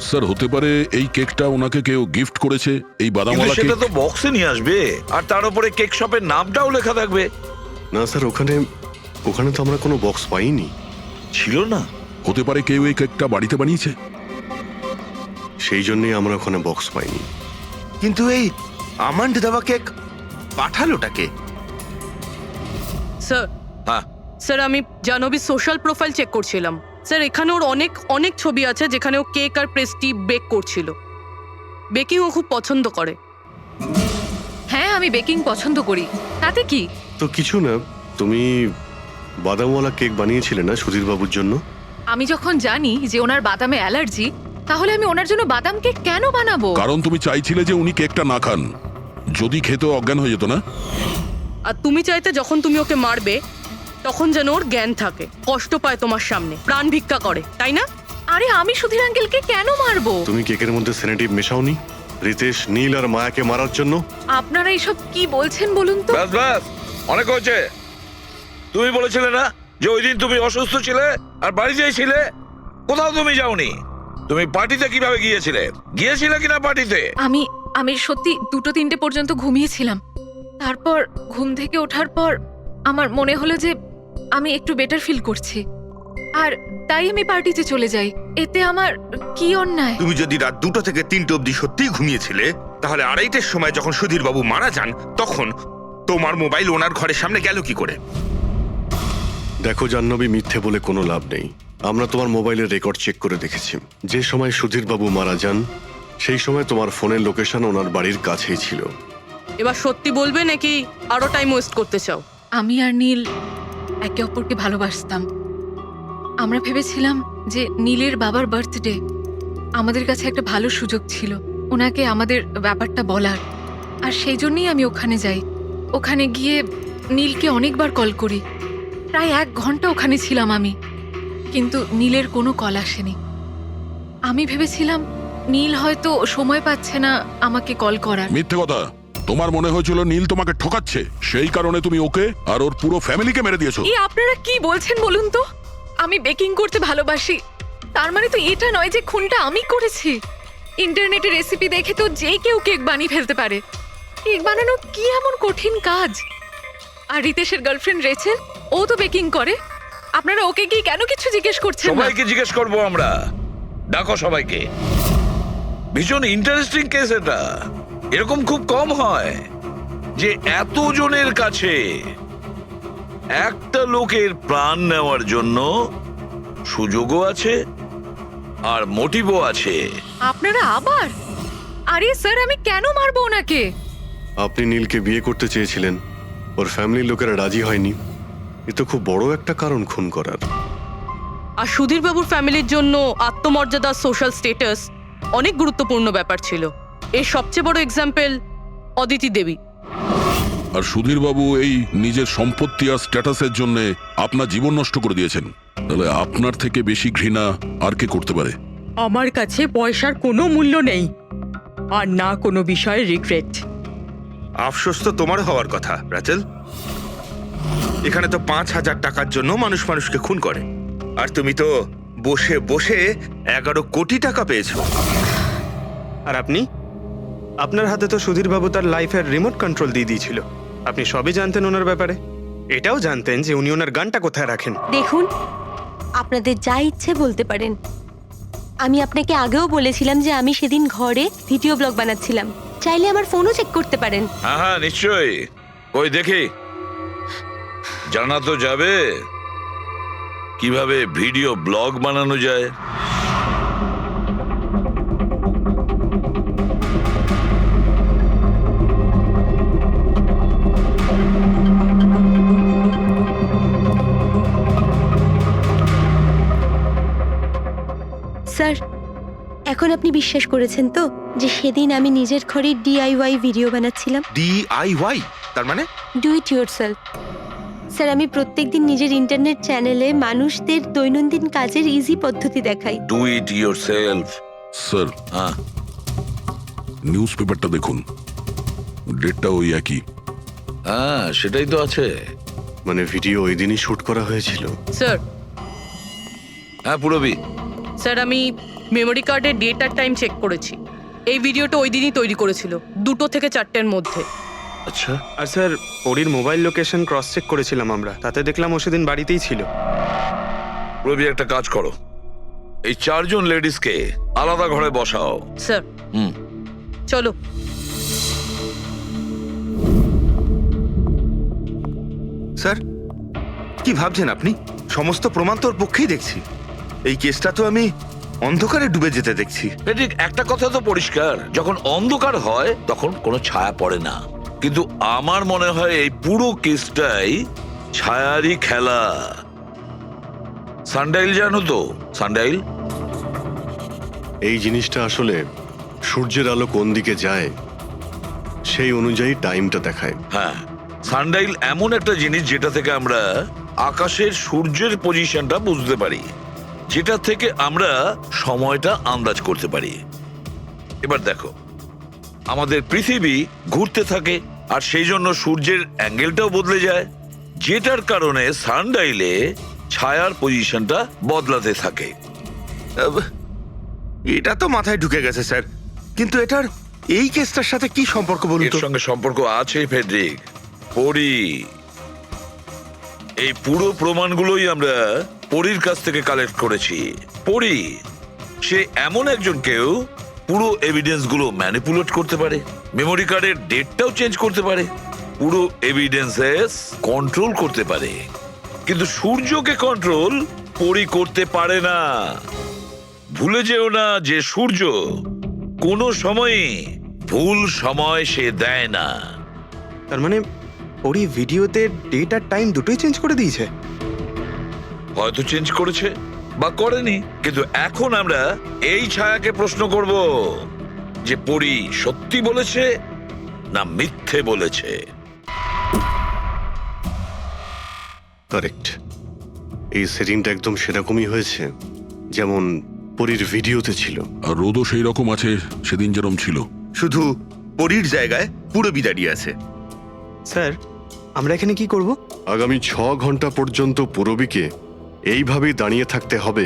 স্যার, হতে পারে এই কেকটা ওনাকে কেউ গিফট করেছে, এই কিন্তু বাদামওয়ালা সেটা কেক। তো বক্সে নিয়ে আসবে, আর তার উপরে কেক শপের নামটাও লেখা থাকবে। না স্যার, ওখানে তো আমরা কোনো বক্স পাইনি। ছিল না? হতে পারে কেউ এই কেকটা বাড়িতে বানিয়েছে। সেই জন্যই আমরা ওখানে বক্স পাইনি। কিন্তু এই আমন্ড দেওয়া কেক পাঠালোটাকে? স্যার, হ্যাঁ, স্যার আমি জাহ্নবীর সোশ্যাল প্রোফাইল চেক করছিলাম। স্যার, এখানে ওর অনেক অনেক ছবি আছে যেখানে ও কেক আর পেস্ট্রি বেক করছিল। বেকিং ও খুব পছন্দ করে। হ্যাঁ, আমি বেকিং পছন্দ করি, তাতে কি? তো কিছু না, তুমি বাদামওয়ালা কেক বানিয়েছিলে না সুধীর বাবুর জন্য? আমি যখন জানি যে ওনার বাদামে অ্যালার্জি, তাহলে আমি ওনার জন্য বাদাম কেক কেন বানাবো? কারণ তুমি চাইছিলে যে উনি কেকটা না খান, যদি খেতে অজ্ঞান হয়ে যেত না। আর তুমি চাইতে যখন তুমি ওকে মারবে তখন যেন ওর জ্ঞান থাকে, কষ্ট পায় তোমার সামনে, প্রাণ ভিক্ষা করে, তাই না? আরে আমি সুধীর আঙ্কেলকে কেন মারবো? তুমি কেকের মধ্যে সেনেটিভ মেশাওনি রিতেশ, নীল আর মায়াকে মারার জন্য? আপনারা এইসব কি বলছেন বলুন তো? ব্যাস ব্যাস, অনেক হয়েছে। তুমি বলেছিলে না যে ওই দিন তুমি অসুস্থ ছিলে আর বাড়িতেই ছিলে? কোথাও তুমি যাওনি। তুমি পার্টিতে কিভাবে গিয়েছিলে কিনা পার্টিতে? আমি সত্যি 2-3টে পর্যন্ত ঘুমিয়েছিলাম। তারপর ঘুম থেকে ওঠার পর আমার মনে হলো যে আমি একটু বেটার ফিল করছি, আর তাই আমি পার্টিতে চলে যাই। এতে আমার কি অন্যায়? তুমি যদি রাত 2টো থেকে 3টে অবধি সত্যিই ঘুমিয়েছিলে, তাহলে 2:30টার সময় যখন সুধীর বাবু মারা যান, তখন তোমার মোবাইল ওনার ঘরের সামনে গেল কি করে? দেখো জাহ্নবী, মিথ্যে বলে কোনো লাভ নেই। আমরা তোমার মোবাইলের রেকর্ড চেক করে দেখেছি। যে সময় সুধীর বাবু মারা যান সেই সময় তোমার ফোনের লোকেশন ওনার বাড়ির কাছেই ছিল। এবার সত্যি বলবে নাকি আরো টাইম ওয়েস্ট করতে চাও? আমি আর নীল একে অপরকে ভালোবাসতাম। আমরা ভেবেছিলাম যে নীলের বাবার বার্থডে আমাদের কাছে একটা ভালো সুযোগ ছিল ওনাকে আমাদের ব্যাপারটা বলার, আর সেই জন্যই আমি ওখানে যাই। ওখানে গিয়ে নীলকে অনেকবার কল করি, প্রায় 1 ঘন্টা ওখানে ছিলাম আমি, কিন্তু নীলের কোনো কল আসেনি। আমি ভেবেছিলাম নীল হয়তো সময় পাচ্ছে না আমাকে কল করার। মিথ্যে কথা। তোমার মনে হয়েছিল নীল তোমাকে ঠকাচ্ছে, সেই কারণে তুমি ওকে আর ওর পুরো ফ্যামিলিকে মেরে দিয়েছো। এই আপনারা কি বলছেন বলুন তো? আমি বেকিং করতে ভালোবাসি, তার মানে তো এটা নয় যে খুনটা আমি করেছি। ইন্টারনেটে রেসিপি দেখে তো যে কেউ কেক বানিয়ে ফেলতে পারে। কেক বানানো কি এমন কঠিন কাজ? আর রিতেশের গার্লফ্রেন্ড রেচেল, ও তো বেকিং করে। আপনারা ওকে কি কেন কিছু জিজ্ঞেস করছেন না? সবাইকে জিজ্ঞেস করবো আমরা। ডাকো সবাইকে। ভীষণ ইন্টারেস্টিং কেস এটা। এরকম খুব কম হয় যে এতজনের কাছে একটা লোকের প্রাণ নেওয়ার জন্য সুযোগও আছে আর মোটিভও আছে। আপনারা আবার? আরে স্যার, আমি কেন মারবো ওনাকে? আপনি নীলকে বিয়ে করতে চেয়েছিলেন, ওর ফ্যামিলির লোকেরা রাজি হয়নি। এ তো খুব বড় একটা কারণ খুন করার। আর সুধীর বাবুর ফ্যামিলির জন্য আত্মমর্যাদা, সোশ্যাল স্ট্যাটাস অনেক গুরুত্বপূর্ণ ব্যাপার ছিল। এর সবচেয়ে বড় এক্সাম্পল অদিতি দেবী। আর সুধীর বাবু এই নিজের সম্পত্তি আর স্ট্যাটাসের জন্য আপনার জীবন নষ্ট করে দিয়েছেন। তাহলে আপনার থেকে বেশি ঘৃণা আর কে করতে পারে? আমার কাছে পয়সার কোনো মূল্য নেই, আর না কোনো বিষয়ে রিগ্রেট। আফসোস তো তোমার হওয়ার কথা রাচেল। এখানে তো 5,000 টাকার জন্য মানুষকে খুন করে, আর তুমি তো বসে বসে 11 কোটি টাকা পেয়েছো। আর আপনি? আপনার হাতে তো সুধীর বাবু তার লাইফের রিমোট কন্ট্রোল দিয়ে দিয়েছিল। আপনি সবই জানতেন ওনার ব্যাপারে। এটাও জানতেন যে উনি ওনার গানটা কোথায় রাখেন। দেখুন, আপনাদের যা ইচ্ছে বলতে পারেন। আমি আপনাকে আগেও বলেছিলাম যে আমি সেদিন ঘরে ভিডিও ব্লগ বানাচ্ছিলাম। চাইলে আমার ফোনও চেক করতে পারেন। হ্যাঁ হ্যাঁ, নিশ্চয়ই। ওই দেখি, জানা তো যাবে কিভাবে ভিডিও ব্লগ বানানো যায়। স্যার এখন আপনি বিশ্বাস করেছেন তো যে সেদিন আমি নিজের ঘরে DIY ভিডিও বানাচ্ছিলাম? DIY তার মানে? Do it yourself. স্যার আমি প্রত্যেকদিন নিজের ইন্টারনেট চ্যানেলে মানুষদের দৈনন্দিন কাজের ইজি পদ্ধতি দেখাই। Do it yourself. স্যার হ্যাঁ, নিউজ পেপারটা দেখুন, ডেটটা ওই একই। হ্যাঁ, সেটাই তো আছে। মানে ভিডিও ওই দিনই শুট করা হয়েছিল? স্যার হ্যাঁ পুরবি, স্যার আমি মেমোরি কার্ডের ডেট আর টাইম চেক করেছি। এই ভিডিওটা ওই দিনই তৈরি করেছিল, 2টো থেকে 4টের মধ্যে। আচ্ছা। আর স্যার পরীর মোবাইল লোকেশন ক্রস চেক করেছিলাম আমরা, তাতে দেখলাম ও সেদিন বাড়িতেই ছিল। পুরবি একটা কাজ করো, এই 4 জন লেডিসকে আলাদা ঘরে বসাও। স্যার হুম। চলো। স্যার কি ভাবছেন আপনি? সমস্ত প্রমাণ তোর পক্ষেই দেখছি। এই কেসটা তো আমি অন্ধকারে ডুবে যেতে দেখছি। ঠিক একটা কথা তো পরিষ্কার, যখন অন্ধকার হয় তখন কোনো ছায়া পড়ে না, কিন্তু আমার মনে হয় এই পুরো কেসটাই ছায়ারই খেলা। সানডাইল জানো তো? সানডাইল এই জিনিসটা আসলে সূর্যের আলো কোন দিকে যায় সেই অনুযায়ী টাইমটা দেখায়। হ্যাঁ, সানডাইল এমন একটা জিনিস যেটা থেকে আমরা আকাশের সূর্যের পজিশনটা বুঝতে পারি, যেটা থেকে আমরা সময়টা আন্দাজ করতে পারি। এবার দেখো, আমাদের পৃথিবী ঘুরতে থাকে আর সেই জন্য সূর্যের অ্যাঙ্গেলটাও বদলে যায়, যেটার কারণে সানডাইলে ছায়ার পজিশনটা বদলাতে থাকে। এটা তো মাথায় ঢুকে গেছে স্যার, কিন্তু এটার এই কেসটার সাথে কি সম্পর্ক বলুন এর তো? সঙ্গে সম্পর্ক আছে ফেডরিক। পরি, এই পুরো প্রমাণগুলোই আমরা পরীর কাছ থেকে কালেক্ট করেছি। পরি সে এমন একজন কেউ পুরো এভিডেন্স গুলো ম্যানিপুলেট করতে পারে, মেমোরি কার্ডের ডেটটাও চেঞ্জ করতে পারে, পুরো এভিডেন্সেস কন্ট্রোল করতে পারে, কিন্তু সূর্যকে কন্ট্রোল পরি করতে পারে না। ভুলে যেও না যে সূর্য কোনো সময়ই ভুল সময় সে দেয় না। তার মানে পরী ভিডিওতে ডেট আর টাইম দুটোই চেঞ্জ করে দিয়েছে? হয়তো চেঞ্জ করেছে বা করেনি, কিন্তু এখন আমরা এই ছায়াকে প্রশ্ন করব যে পরি সত্যি বলেছে না মিথ্যে বলেছে। কারেক্ট, এই সেটিংটা একদম সেরকমই হয়েছে যেমন পরীর ভিডিওতে ছিল। আর রোদও সেই রকম আছে সেদিন যেরকম ছিল। শুধু পরীর জায়গায় পুরবি দাঁড়িয়ে আছে। স্যার আমরা এখানে কি করব? আগামী 6 ঘন্টা পর্যন্ত পুরবীকে এইভাবেই দাঁড়িয়ে থাকতে হবে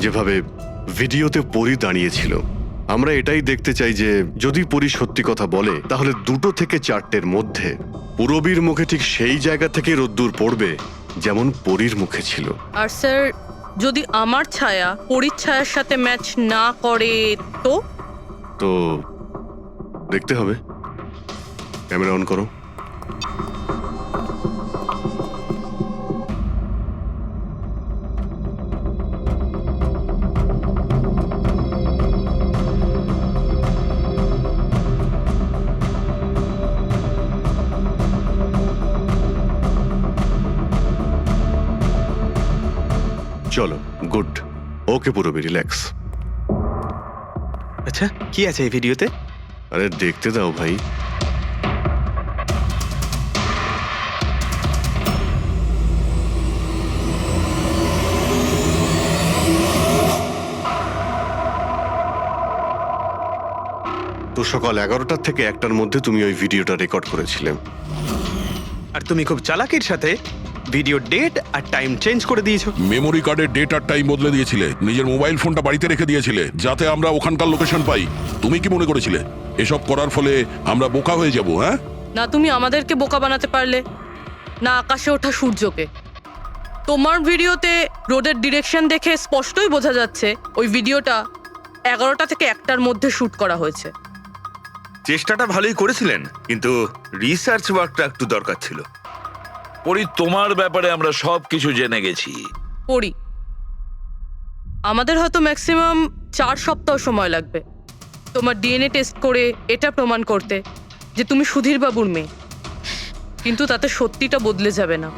যেভাবে ভিডিওতে পরী দাঁড়িয়েছিল। আমরা এটাই দেখতে চাই যে যদি পরী সত্যি কথা বলে তাহলে 2টো থেকে 4টের মধ্যে পুরবীর মুখে ঠিক সেই জায়গা থেকে রোদ্দুর পড়বে যেমন পরীর মুখে ছিল। আর স্যার যদি আমার ছায়া পরীর ছায়ার সাথে ম্যাচ না করে তো? তো দেখতে হবে। ক্যামেরা অন করো। চলো, গুড। ওকে পুরবী, রিল্যাক্স। আচ্ছা কি আছে এই ভিডিওতে? আরে দেখতে দাও ভাই। তো সকাল 11টা থেকে 1টার মধ্যে তুমি ওই ভিডিওটা রেকর্ড করেছিলে। আর তুমি খুব চালাকির সাথে ভিডিও ডেট আর টাইম চেঞ্জ করে দিয়েছো। মেমোরি কার্ডের ডেট আর টাইম বদলে দিয়েছিলে, নিজের মোবাইল ফোনটা বাড়িতে রেখে দিয়েছিলে যাতে আমরা ওখানকার লোকেশন পাই। তুমি কি মনে করেছিলে এসব করার ফলে আমরা বোকা হয়ে যাব? হ্যাঁ, না তুমি আমাদেরকে বোকা বানাতে পারলে, না আকাশে ওঠা সূর্যকে। তোমার ভিডিওতে রোডের ডিরেকশন দেখে স্পষ্টই বোঝা যাচ্ছে ওই ভিডিওটা 11টা থেকে 1টার মধ্যে শুট করা হয়েছে। চেষ্টাটা ভালোই করেছিলেন, কিন্তু রিসার্চ ওয়ার্কটা একটু দরকার ছিল। পরি তোমার ব্যাপারে আমরা সব কিছু জেনে গেছি। পড়ি আমাদের হয়তো ম্যাক্সিমাম 4 সপ্তাহ সময় লাগবে তোমার ডিএনএ টেস্ট করে এটা প্রমাণ করতে যে তুমি সুধীর বাবুর মেয়ে, কিন্তু তাতে সত্যিটা বদলে যাবে না।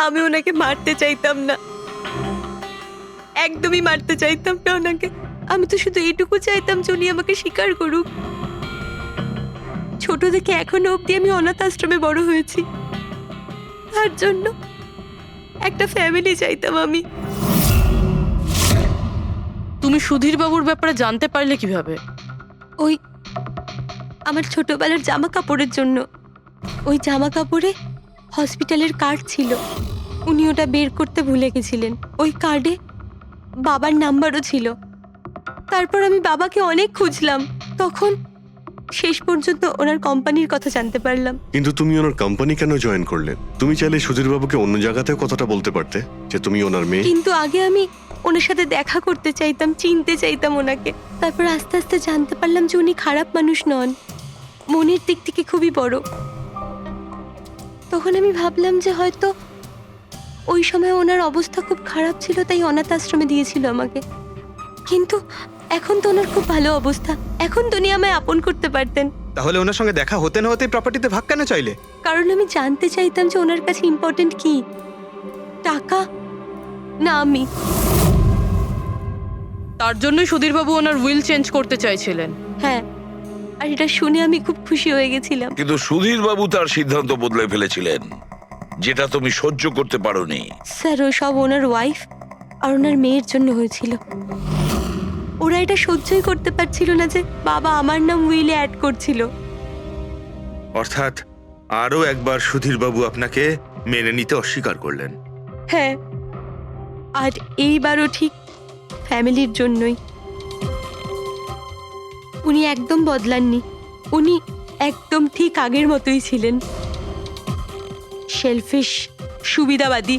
আমি ওনাকে মারতে চাইতাম না, একদমই মারতে চাইতাম না ওনাকে। আমি তো শুধু এইটুকু চাইতাম যে উনি আমাকে স্বীকার করুক। ছোট থেকে এখনো অবধি আমি অনাথ আশ্রমে বড় হয়েছি, তার জন্য একটা ফ্যামিলি চাইতাম আমি। তুমি সুধীর বাবুর ব্যাপারে জানতে পারলে কিভাবে? ওই আমার ছোটবেলার জামা কাপড়ের জন্য। ওই জামা কাপড়ে হসপিটালের কার্ড ছিল, উনি ওটা বের করতে ভুলে গেছিলেন। ওই কার্ডে বাবার নাম্বারও ছিল। তারপর আমি বাবাকে অনেক খুঁজলাম, তখন শেষ পর্যন্ত ওনার কোম্পানির কথা জানতে পারলাম। কিন্তু তুমি ওনার কোম্পানি কেন জয়েন করলে? তুমি চাইলে সুধীর বাবুকে অন্য জায়গাতেও কথাটা বলতে পারতে যে তুমি ওনার মেয়ে। কিন্তু আগে আমি ওনার সাথে দেখা করতে চাইতাম, চিনতে চাইতাম ওনাকে। তারপর আস্তে আস্তে জানতে পারলাম যে উনি খারাপ মানুষ নন, মনের দিক থেকে খুবই বড়। তখন আমি ভাবলাম যে হয়তো ওই সময় ওনার অবস্থা খুব খারাপ ছিল, তাই অনাথ আশ্রমে দিয়েছিল আমাকে। কিন্তু এখন তো ওনার খুব ভালো অবস্থা, এখন তো উনি আমায় আপন করতে পারতেন। তাহলে ওনার সঙ্গে দেখা হতে না হতে প্রপার্টিতে ভাগ কেন চাইলে? কারণ আমি জানতে চাইতাম যে ওনার কাছে ইম্পর্টেন্ট কি, টাকা না আমি। তার জন্যই সুধীর বাবু ওনার উইল চেঞ্জ করতে চাইছিলেন। হ্যাঁ, আর এটা শুনে আমি খুব খুশি হয়ে গেছিলাম। কিন্তু সুধীর বাবু তার সিদ্ধান্ত বদলে ফেলেছিলেন, যেটা তুমি সহ্য করতে পারোনি। স্যার, ও সব ওনার ওয়াইফ আর ওনার মেয়ের জন্য হয়েছিল। ওরা এটা সহ্যই করতে পারছিল না যে বাবা আমার নাম উইলে অ্যাড করছিল। অর্থাৎ আরও একবার সুধীর বাবু আপনাকে মেনে নিতে অস্বীকার করলেন। হ্যাঁ, আর এইবারও ঠিক ফ্যামিলির জন্যই। উনি একদম বদলাননি, উনি একদম ঠিক আগের মতোই ছিলেন। সেলফিশ, সুবিধাবাদী,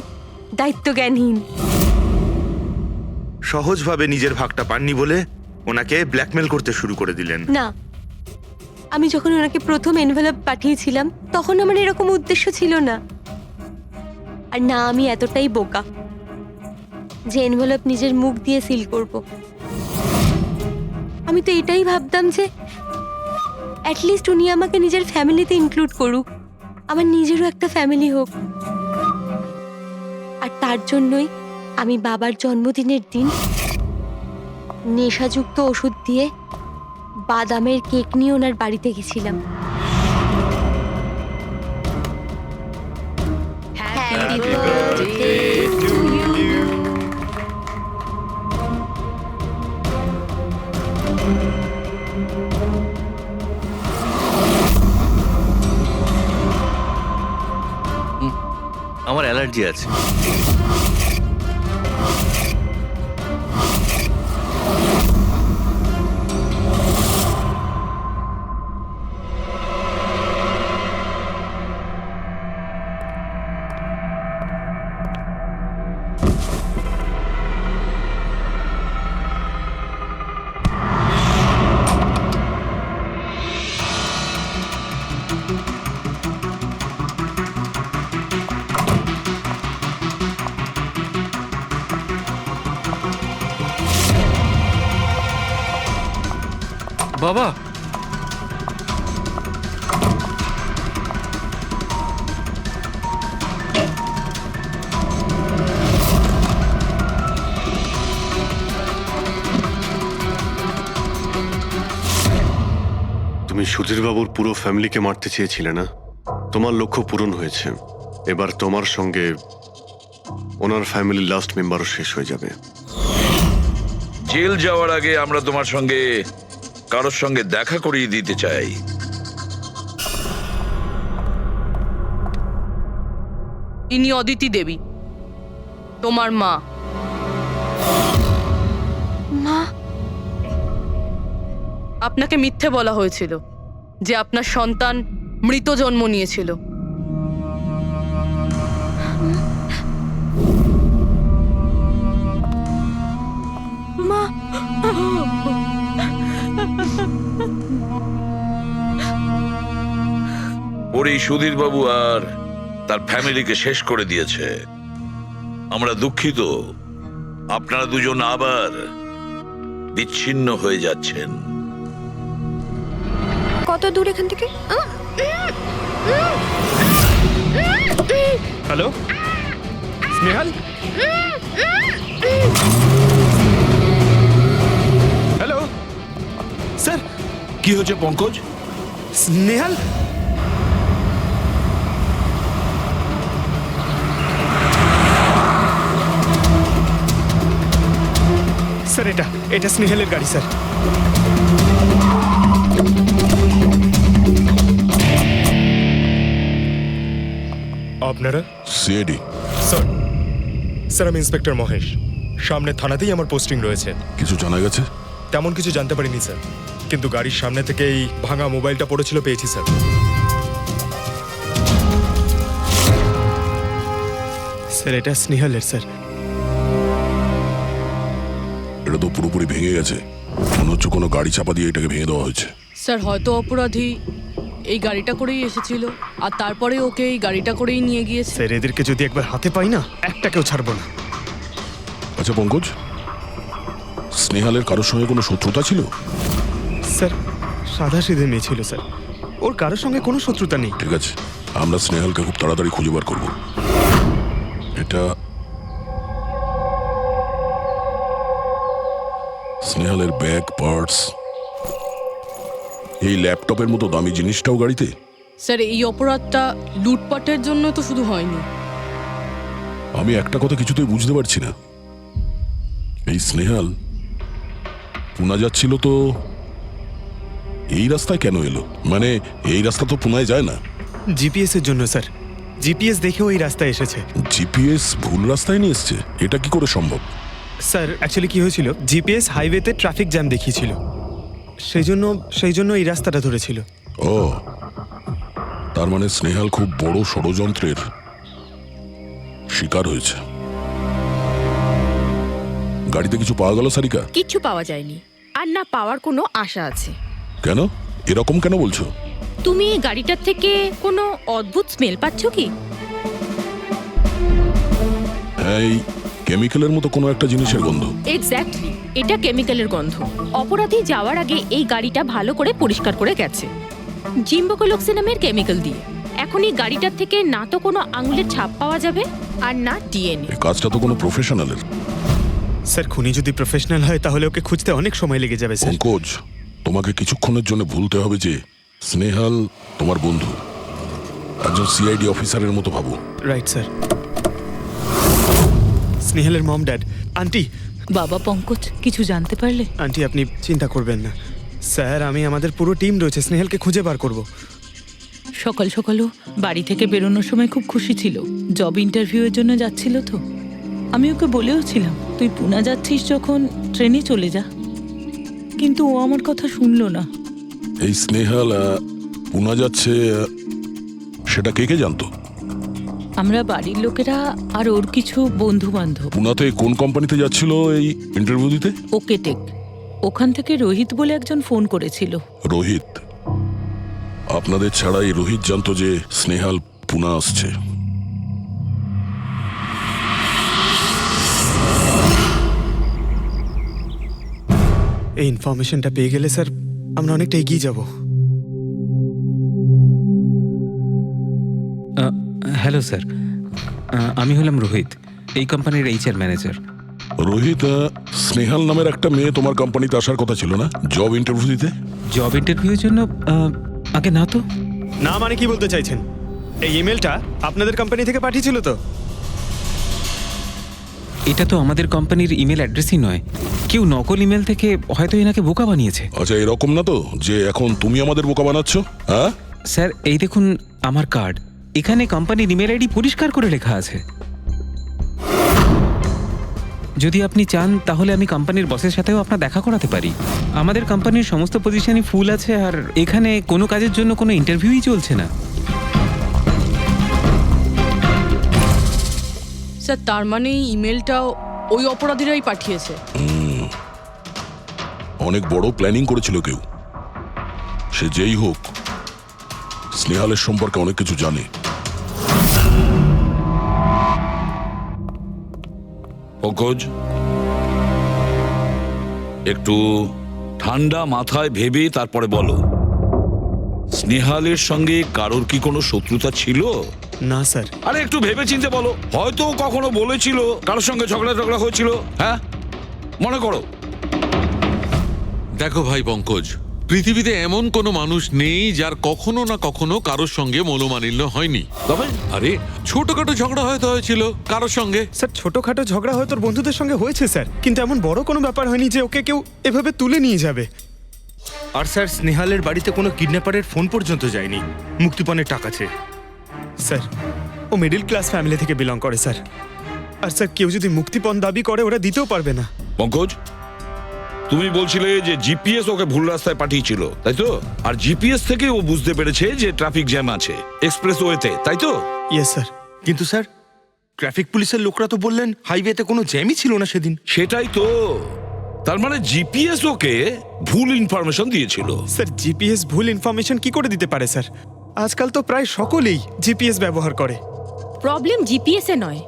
দায়িত্বজ্ঞানহীন। সহজভাবে নিজের ভাগটা পাননি বলে ওনাকে ব্ল্যাকমেল করতে শুরু করে দিলেন। না, আমি যখন ওনাকে প্রথম এনভেলপ পাঠিয়েছিলাম তখন আমার এরকম উদ্দেশ্য ছিল না। আর না আমি এতটাই বোকা যে এনভেলপ নিজের মুখ দিয়ে সিল করব। আমি তো এটাই ভাবতাম যে অ্যাটলিস্ট উনি আমাকে নিজের ফ্যামিলিতে ইনক্লুড করুক, আমার নিজেরও একটা ফ্যামিলি হোক। আর তার জন্যই আমি বাবার জন্মদিনের দিন নেশাযুক্ত ওষুধ দিয়ে বাদামের কেক নিয়ে ওনার বাড়িতে গেছিলাম। Happy birthday to you. আমার অ্যালার্জি আছে। বাবা, তুমি সুধীর বাবুর পুরো ফ্যামিলিকে মারতে চেয়েছিলে না? তোমার লক্ষ্য পূরণ হয়েছে। এবার তোমার সঙ্গে ওনার ফ্যামিলির লাস্ট মেম্বারও শেষ হয়ে যাবে। জেল যাওয়ার আগে আমরা তোমার সঙ্গে কারোর সঙ্গে দেখা করিয়ে দিতে চাই। ইনি অদিতি দেবী, তোমার মা। মা? আপনাকে মিথ্যে বলা হয়েছিল যে আপনার সন্তান মৃত জন্ম নিয়েছিল। মা? ওর এই সুধীর বাবু আর তার ফ্যামিলিকে শেষ করে দিয়েছে। আমরা দুঃখিত, আপনারা দুজন আবার বিচ্ছিন্ন হয়ে যাচ্ছেন। কত দূর এখান থেকে? হ্যালো, স্নেহাল হ্যালো স্যার, কি হয়েছে পঙ্কজ? স্নেহাল স্যার, এটা স্নেহালের গাড়ি স্যার। আপনারা? সিআইডি। স্যার আমি ইন্সপেক্টর মহেশ। সামনে থানাতেই আমার পোস্টিং রয়েছে। কিছু জানা গেছে? তেমন কিছু জানতে পারিনি স্যার, কিন্তু গাড়ির সামনে থেকে এই ভাঙা মোবাইলটা পড়েছিল পেয়েছি স্যার। স্যার এটা স্নেহালের স্যার। এটা তো পুরোপুরি ভেঙে গেছে, মনে হচ্ছে কোনো গাড়ি চাপা দিয়ে এটাকে ভেঙে দেওয়া হয়েছে। স্যার হয়তো অপরাধী এই গাড়িটা করেই এসেছিল আর তারপরে ওকে এই গাড়িটা করেই নিয়ে গিয়েছে। স্যার এদেরকে যদি একবার হাতে পাই না, একটাকেও ছাড়বো না। আচ্ছা পঙ্কজ, স্নেহালের কারোর সঙ্গে কোনো শত্রুতা ছিল? স্যার সাদা সিধে মেয়ে ছিল স্যার, ওর কারোর সঙ্গে কোনো শত্রুতা নেই। ঠিক আছে, আমরা স্নেহালকে খুব তাড়াতাড়ি খুঁজে বার করবো। এটা স্নেহালের ব্যাগ, পার্টস, এই ল্যাপটপের মতো দামি জিনিসটাও গাড়িতে? স্যার এই অপরাধটা লুটপাটের জন্য তো শুধু হয়নি। আমি একটা কথা কিছুতেই বুঝতে পারছি না, এই স্নেহাল পুনা যাচ্ছিল তো এই রাস্তায় কেন এলো? মানে এই রাস্তা তো পুনায় যায় না। জিপিএস এর জন্য স্যার, জিপিএস দেখে ওই রাস্তায় এসেছে। জিপিএস ভুল রাস্তায় নিয়ে এসছে, এটা কি করে সম্ভব? স্যার অ্যাকচুয়ালি কি হয়েছিল, জিপিএস হাইওয়েতে ট্রাফিক জ্যাম দেখিয়েছিল, সেই জন্য এই রাস্তাটা ধরেছিল। ও, তার মানে স্নেহাল খুব বড় ষড়যন্ত্রের শিকার হয়েছে। গাড়িতে কিছু পাওয়া গেল সারিকা? কিচ্ছু পাওয়া যায়নি, আর না পাওয়ার কোনো আশা আছে। কেন এরকম কেন বলছো? তুমি এই গাড়িটার থেকে কোনো অদ্ভুত স্মেল পাচ্ছ কি? হ্যাঁ, এই কেমিক্যালের মতো কোনো একটা জিনিসের গন্ধ। এক্স্যাক্টলি, এটা কেমিক্যালের গন্ধ। অপরাধী যাওয়ার আগে এই গাড়িটা ভালো করে পরিষ্কার করে গেছে জিম্বোকোলক্সি নামের কেমিক্যাল দিয়ে। এখন এই গাড়িটার থেকে না তো কোনো আঙুলের ছাপ পাওয়া যাবে আর না ডিএনএ। এই কাজটা তো কোনো প্রফেশনালের। স্যার খুনি যদি প্রফেশনাল হয় তাহলে ওকে খুঁজতে অনেক সময় লেগে যাবে স্যার। পঙ্কজ, তোমাকে কিছুক্ষণের জন্য ভুলতে হবে যে স্নেহাল তোমার বন্ধু, একজন সিআইডি অফিসারের মতো ভাবো। Right sir. স্নেহালের মম ড্যাড, আন্টি। বাবা পঙ্কজ, কিছু জানতে পারলে? আন্টি আপনি চিন্তা করবেন না স্যার, আমাদের পুরো টিম রয়েছে, স্নেহালকে খুঁজে বার করব। সকাল সকালও বাড়ি থেকে বেরোনোর সময় খুব খুশি ছিল, জব ইন্টারভিউয়ের জন্য যাচ্ছিল তো। আমি ওকে বলেও ছিলাম তুই পুনা যাচ্ছিস যখন ট্রেনে চলে যা, কিন্তু ও আমার কথা শুনলো না। এই স্নেহাল পুনা যাচ্ছে সেটা কে কে জানতো? আমরা বাড়ির লোকেরা আর ওর কিছু বন্ধু বান্ধব। পুনাতে কোন কোম্পানিতে যাচ্ছিল এই ইন্টারভিউ দিতে? Okay take. ওখান থেকে রোহিত বলে একজন ফোন করেছিল। রোহিত? আপনাদের ছাড়া এই রোহিত জানতো যে স্নেহাল পুনা আসছে? এই ইনফরমেশনটা পেয়ে গেলে স্যার আমরা অনেকটা এগিয়ে যাব। হ্যালো স্যার, আমি হলাম রোহিত, এই কোম্পানির এইচআর ম্যানেজার। রোহিত, স্নেহাল নামের একটা মেয়ে তোমার কোম্পানিতে আসার কথা ছিল না জব ইন্টারভিউ দিতে? জব ইন্টারভিউয়ের জন্য? আগে না তো। না মানে কি বলতে চাইছেন? এই ইমেলটা আপনাদের কোম্পানি থেকে পাঠিয়েছিল তো? এটা তো আমাদের কোম্পানির ইমেল অ্যাড্রেসই নয়, কেউ নকল ইমেল থেকে হয়তো এনাকে বোকা বানিয়েছে। আচ্ছা, এরকম না তো যে এখন তুমি আমাদের বোকা বানাচ্ছ? হ্যাঁ স্যার, এই দেখুন আমার কার্ড, এখানে কোম্পানির ইমেল আইডি পরিষ্কার করে লেখা আছে। যদি আপনি চান তাহলে আমি কোম্পানির বসের সাথেও আপনার দেখা করাতে পারি। আমাদের কোম্পানির সমস্ত পজিশনই ফুল আছে, আর এখানে কোনো কাজের জন্য কোনো ইন্টারভিউই চলছে না। স্যার তার মানে এই ইমেলটাও ওই অপরাধীরাই পাঠিয়েছে। অনেক বড় প্ল্যানিং করেছিল কেউ, সে যেই হোক স্নেহালের সম্পর্কে অনেক কিছু জানে। পঙ্কজ, একটু ঠান্ডা মাথায় ভেবে তারপরে বলো। স্নেহালের সঙ্গে কারোর কি কোনো শত্রুতা ছিল? না স্যার। আরে একটু ভেবে চিন্তে বলো, হয়তো ও কখনো বলেছিল কারোর সঙ্গে ঝগড়া হয়েছিল। হ্যাঁ, মনে করো। দেখো ভাই পঙ্কজ, পৃথিবীতে এমন কোনো মানুষ নেই যার কখনো না কখনো কারোর সঙ্গে মনোমালিন্য হয়নি। তবে আরে ছোটখাটো ঝগড়া হয়তো হয়েছিল কারোর সঙ্গে। স্যার ছোটখাটো ঝগড়া হয়তো ওর বন্ধুদের সঙ্গে হয়েছে স্যার, কিন্তু এমন বড় কোনো ব্যাপার হয়নি যে ওকে কেউ এভাবে তুলে নিয়ে যাবে। আর স্যার স্নেহালের বাড়িতে কোনো কিডন্যাপারের ফোন পর্যন্ত যায়নি মুক্তিপণের টাকা চেয়ে। স্যার ও মিডল ক্লাস ফ্যামিলি থেকে বিলং করে স্যার। আর স্যার কেউ যদি মুক্তিপণ দাবি করে ওরা দিতেও পারবে না। পঙ্কজ, তুমি বলছিলে যে জিপিএস ওকে ভুল রাস্তায় পাঠিয়েছিল, তাই তো? আর জিপিএস থেকে ও বুঝতে পেরেছে যে ট্রাফিক জ্যাম আছে এক্সপ্রেস ওয়েতে, তাই তো? Yes sir. কিন্তু স্যার ট্রাফিক পুলিশের লোকরা তো বললেন হাইওয়েতে কোনো জ্যামই ছিল না সেদিন। সেটাই তো, তার মানে জিপিএস ওকে ভুল ইনফরমেশন দিয়েছিল। স্যার জিপিএস ভুল ইনফরমেশন কি করে দিতে পারে স্যার? আজকাল তো প্রায় সকলেই জিপিএস ব্যবহার করে। প্রবলেম জিপিএস এ নয়,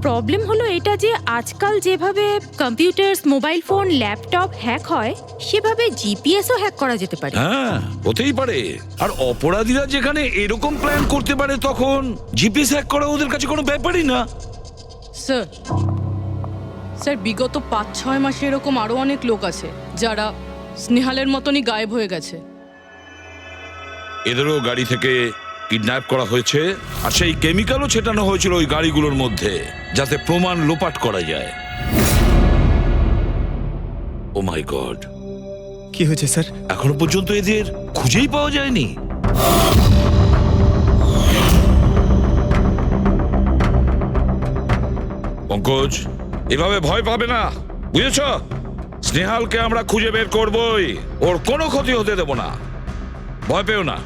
প্রবলেম হলো এটা যে আজকাল যেভাবে computer, mobile phone, laptop hack হয় সেভাবে জিপিএসও হ্যাক করা যেতে পারে। হ্যাঁ, হতেই পারে। আর অপরাধীরা যেখানে এরকম প্ল্যান করতে পারে তখন জিপিএস হ্যাক করা ওদের কাছে কোনো ব্যাপারই না। স্যার স্যার বিগত 5-6 মাসে এরকম আরো অনেক লোক আছে যারা স্নেহালের মতনই গায়েব হয়ে গেছে। এদেরও গাড়ি থেকে কিডন্যাপ করা হয়েছে, আর সেই কেমিক্যালও ছেটানো হয়েছিল ওই গাড়িগুলোর মধ্যে যাতে প্রমাণ লোপাট করা যায়। ও মাই গড, কি হয়েছে স্যার? এখনো পর্যন্ত এদের খুঁজেই পাওয়া যায়নি। পঙ্কজ, এভাবে ভয় পাবে না, বুঝেছ? স্নেহালকে আমরা খুঁজে বের করবই, ওর কোনো ক্ষতি হতে দেব না, ভয় পেও না।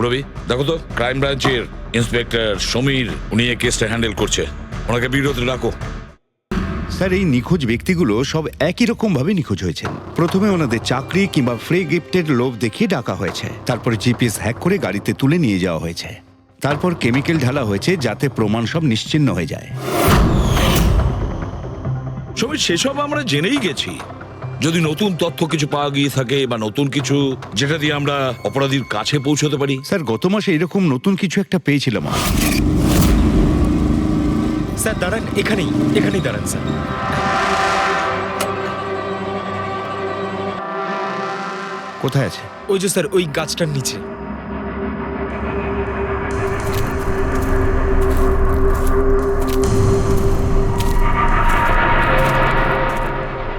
রবি, দেখো তো ক্রাইম ব্রাঞ্চের ইন্সপেক্টর সমীর, উনি এই কেসটা হ্যান্ডেল করছে, ওনাকে বিরতি রাখো। স্যার এই নিখোঁজ ব্যক্তিগুলো সব একই রকম ভাবে নিখোঁজ হয়েছে। প্রথমে ওনাদের চাকরি কিংবা ফ্রি গিফটের লোভ দেখিয়ে ডাকা হয়েছে, তারপরে জিপিএস হ্যাক করে গাড়িতে তুলে নিয়ে যাওয়া হয়েছে, তারপর কেমিক্যাল ঢালা হয়েছে যাতে প্রমাণ সব নিশ্চিহ্ন হয়ে যায়। সমীর, সেসব আমরা জেনেই গেছি। যদি নতুন তথ্য কিছু পাওয়া গিয়ে থাকে বা নতুন কিছু যেটা দিয়ে আমরা অপরাধীর কাছে পৌঁছতে পারি। স্যার গত মাসে এরকম নতুন কিছু একটা পেয়েছিলাম। স্যার দাঁড়ান, এখানেই দাঁড়ান স্যার। কোথায় আছে? ওই যে স্যার ওই গাছটার নিচে।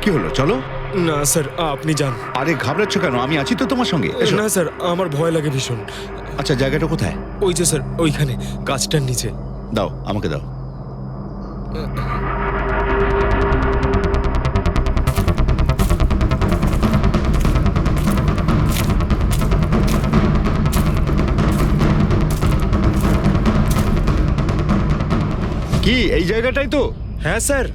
কি হলো, চলো। না স্যার আপনি যান। আরে ঘাবড়াচ্ছ কেন, আমি আছি তো তোমার সঙ্গে। এসো। না স্যার আমার ভয় লাগে ভীষণ। আচ্ছা জায়গাটা কোথায়? ওই যে স্যার ওইখানে গাছটার নিচে। দাও, আমাকে দাও। কি এই জায়গাটাই তো? হ্যাঁ স্যার।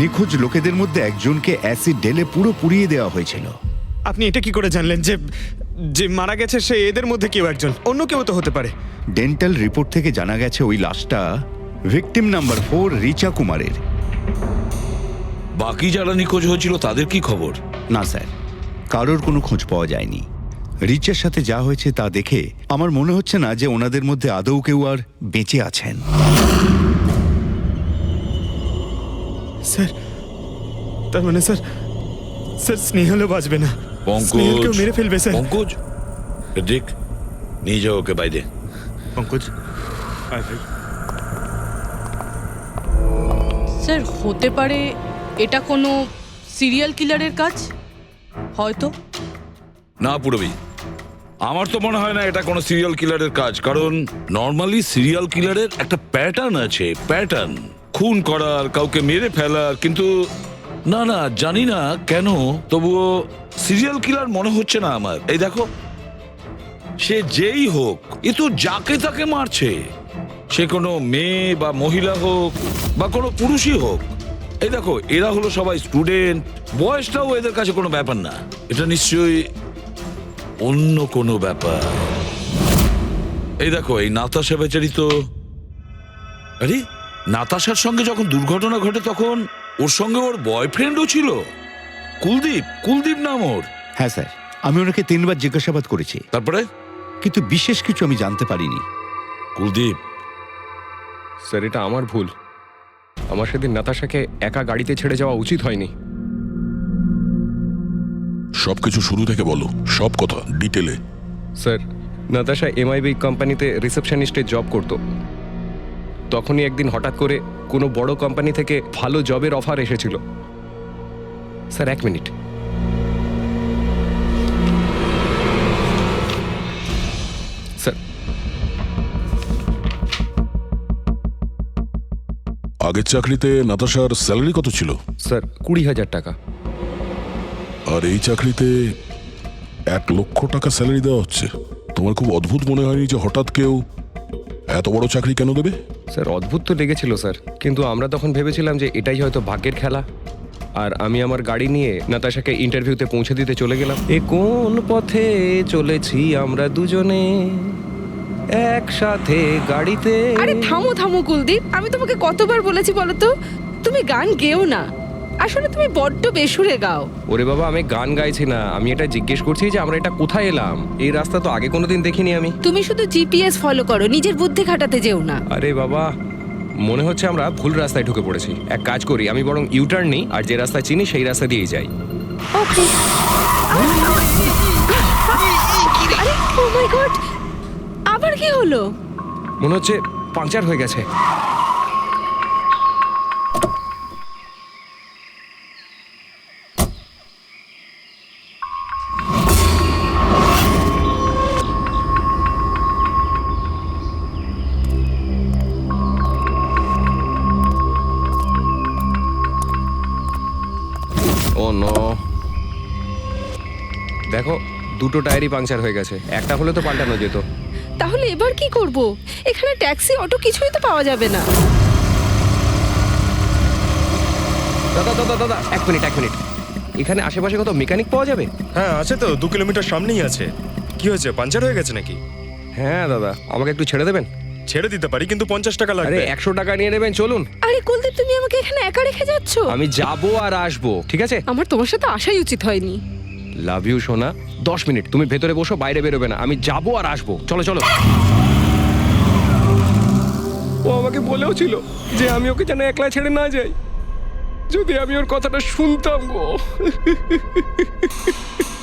নিখোঁজ লোকেদের মধ্যে একজনকে অ্যাসিড ঢেলে পুরো পুড়িয়ে দেওয়া হয়েছিল। আপনি এটা কি করে জানলেন যে যে মারা গেছে সে এদের মধ্যে কেউ একজন? অন্য কেউ তো হতে পারে। ডেন্টাল রিপোর্ট থেকে জানা গেছে ওই লাশটা ভিকটিম নাম্বার 4 রিচা কুমারের। বাকি যারা নিখোঁজ হয়েছিল তাদের কি খবর? না স্যার, কারোর কোনো খোঁজ পাওয়া যায়নি। রিচার সাথে যা হয়েছে তা দেখে আমার মনে হচ্ছে না যে ওনাদের মধ্যে আদৌ কেউ আর বেঁচে আছেন। স্যার তার মানে স্যার স্নেহালও বাঁচবে না। স্নেহালকেও মেরে ফেলবে স্যার। পঙ্কজ, দেখ, নিয়ে যাও ওকে বাইরে। পঙ্কজ, স্যার হতে পারে এটা কোনো সিরিয়াল কিলারের কাজ, হয়তো। না পুরবি, আমার তো মনে হয় না এটা কোনো সিরিয়াল কিলারের কাজ, কারণ নর্মালি সিরিয়াল কিলারের একটা প্যাটার্ন আছে, প্যাটার্ন। খুন করার, কাউকে মেরে ফেলার, কিন্তু না না জানি না কেন তবুও সিরিয়াল কিলার মনে হচ্ছে না আমার। এই দেখো, সে যেই হোক এ তো যাকে তাকে মারছে, সে কোনো মেয়ে বা মহিলা হোক বা কোনো পুরুষই হোক। এই দেখো, এরা হলো সবাই স্টুডেন্ট, বয়সটাও এদের কাছে কোনো ব্যাপার না। এটা নিশ্চয়ই অন্য কোনো ব্যাপার। এই দেখো, এই নাতাশা বেচারি তো, আরে নাতাশার সঙ্গে যখন দুর্ঘটনা ঘটে তখন ওর সঙ্গে ওর বয়ফ্রেন্ডও ছিল, কুলদীপ। কুলদীপ নাম ওর। হ্যাঁ স্যার, আমি ওনাকে 3 বার জিজ্ঞাসাবাদ করেছি, তারপরে কিন্তু বিশেষ কিছু আমি জানতে পারিনি। কুলদীপ, স্যার এটা আমার ভুল। আমার সেদিন নাতাশাকে একা গাড়িতে ছেড়ে যাওয়া উচিত হয়নি। সবকিছু শুরু থেকে বলো, সব কথা ডিটেলে। স্যার, নাতাশা এমআইবি কোম্পানিতে রিসেপশনিস্টে জব করত। তখনই একদিন হঠাৎ করে কোনো বড় কোম্পানি থেকে ভালো জবের অফার এসেছিল। Sir 1 minute. স্যার, আগের চাকরিতে নাতাশার স্যালারি কত ছিল? স্যার 20,000 টাকা। আর এই চাকরিতে 1 লক্ষ টাকা স্যালারি দেওয়া হচ্ছে। তোমার খুব অদ্ভুত মনে হয়নি যে হঠাৎ কেউ এত বড় চাকরি কেন দেবে? স্যার অদ্ভুত তো লেগেছিল স্যার, কিন্তু আমরা তখন ভেবেছিলাম যে এটাই হয়তো ভাগ্যের খেলা। আর আমি আমার গাড়ি নিয়ে নাতাশাকে ইন্টারভিউতে পৌঁছে দিতে চলে গেলাম। এ কোন পথে চলেছি আমরা দুজনে একসাথে গাড়িতে। আরে থামো থামো কুলদীপ, আমি তোমাকে কতবার বলেছি বলো তো, তুমি গান গেও না। আসলে তুমি বড্ড বেসুরে গাও। ওরে বাবা, আমি গান গাইছি না, আমি এটা জিজ্ঞেস করছি যে আমরা এটা কোথায় এলাম। এই রাস্তা তো আগে কোনোদিন দেখিনি আমি। তুমি শুধু জিপিএস ফলো করো, নিজের বুদ্ধি খাটাতে যেও না। আরে বাবা, মনে হচ্ছে আমরা ভুল রাস্তায় ঢুকে পড়েছি। এক কাজ করি, আমি বরং ইউটার্ন নিই, আর যে রাস্তা চিনি সেই রাস্তা দিয়েই যাই। ওকে। আরে ও মাই গড, আবার কি হলো? মনে হচ্ছে পাংচার হয়ে গেছে। ও নো, দেখো দুটো টায়ারই পাংচার হয়ে গেছে। একটা হলে তো পাল্টানো যেত। তাহলে এবার কি করব? এখানে ট্যাক্সি, অটো কিছুই তো পাওয়া যাবে না। দাদা দাদা দাদা, 1 মিনিট 1 মিনিট। এখানে আশেপাশে কত মেকানিক পাওয়া যাবে? হ্যাঁ আছে তো, 2 কিলোমিটার সামনেই আছে। কি হয়েছে, পাঞ্চার হয়ে গেছে নাকি? হ্যাঁ দাদা, আমাকে একটু ছেড়ে দেবেন? ছেড়ে দিতে পারি, কিন্তু 50 টাকা আরে লাগবে। 100 টাকা নিয়ে নেবেন, চলুন। আরে কুলদীপ, তুমি আমাকে এখানে একা রেখে যাচ্ছ? আমি যাবো আর আসবো, ঠিক আছে? আমার তোমার সাথে আসাই উচিত হয়নি। লাভ ইউ সোনা। 10 মিনিট তুমি ভেতরে বসো, বাইরে বেরোবে না। আমি যাবো আর আসবো, চলো চলো। ও আমাকে বলেও ছিল যে আমি ওকে যেন একলা ছেড়ে না যাই। যদি আমি ওর কথাটা শুনতাম গো।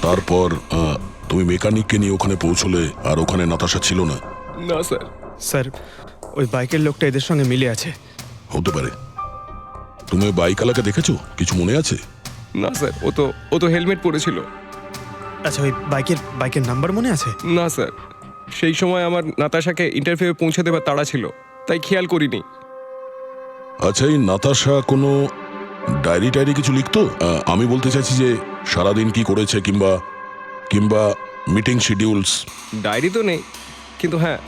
তারপর তুমি মেকানিককে নিয়ে ওখানে পৌঁছলে, আর ওখানে নাতাশা ছিল না? না স্যার। স্যার, ওই বাইকের লোকটা এদের সঙ্গে মিলে আছে। হতে পারে। তুমি ওই বাইকওয়ালাকে দেখেছো? কিছু মনে আছে? না স্যার, ও তো হেলমেট পরেছিল। আচ্ছা, ওই বাইকের নাম্বার মনে আছে? না স্যার, সেই সময় আমার নাতাশাকে ইন্টারভিউ পৌঁছে দেবার তাড়া ছিল, তাই খেয়াল করিনি। আচ্ছা, এই নাতাশা কোনো ডায়েরি টায়েরি কিছু লিখতো? আমি বলতে চাইছি যে সারাদিন কি করেছে, কিংবা মিটিং শিডিউলস। ডায়েরি তো নেই, কিন্তু হ্যাঁ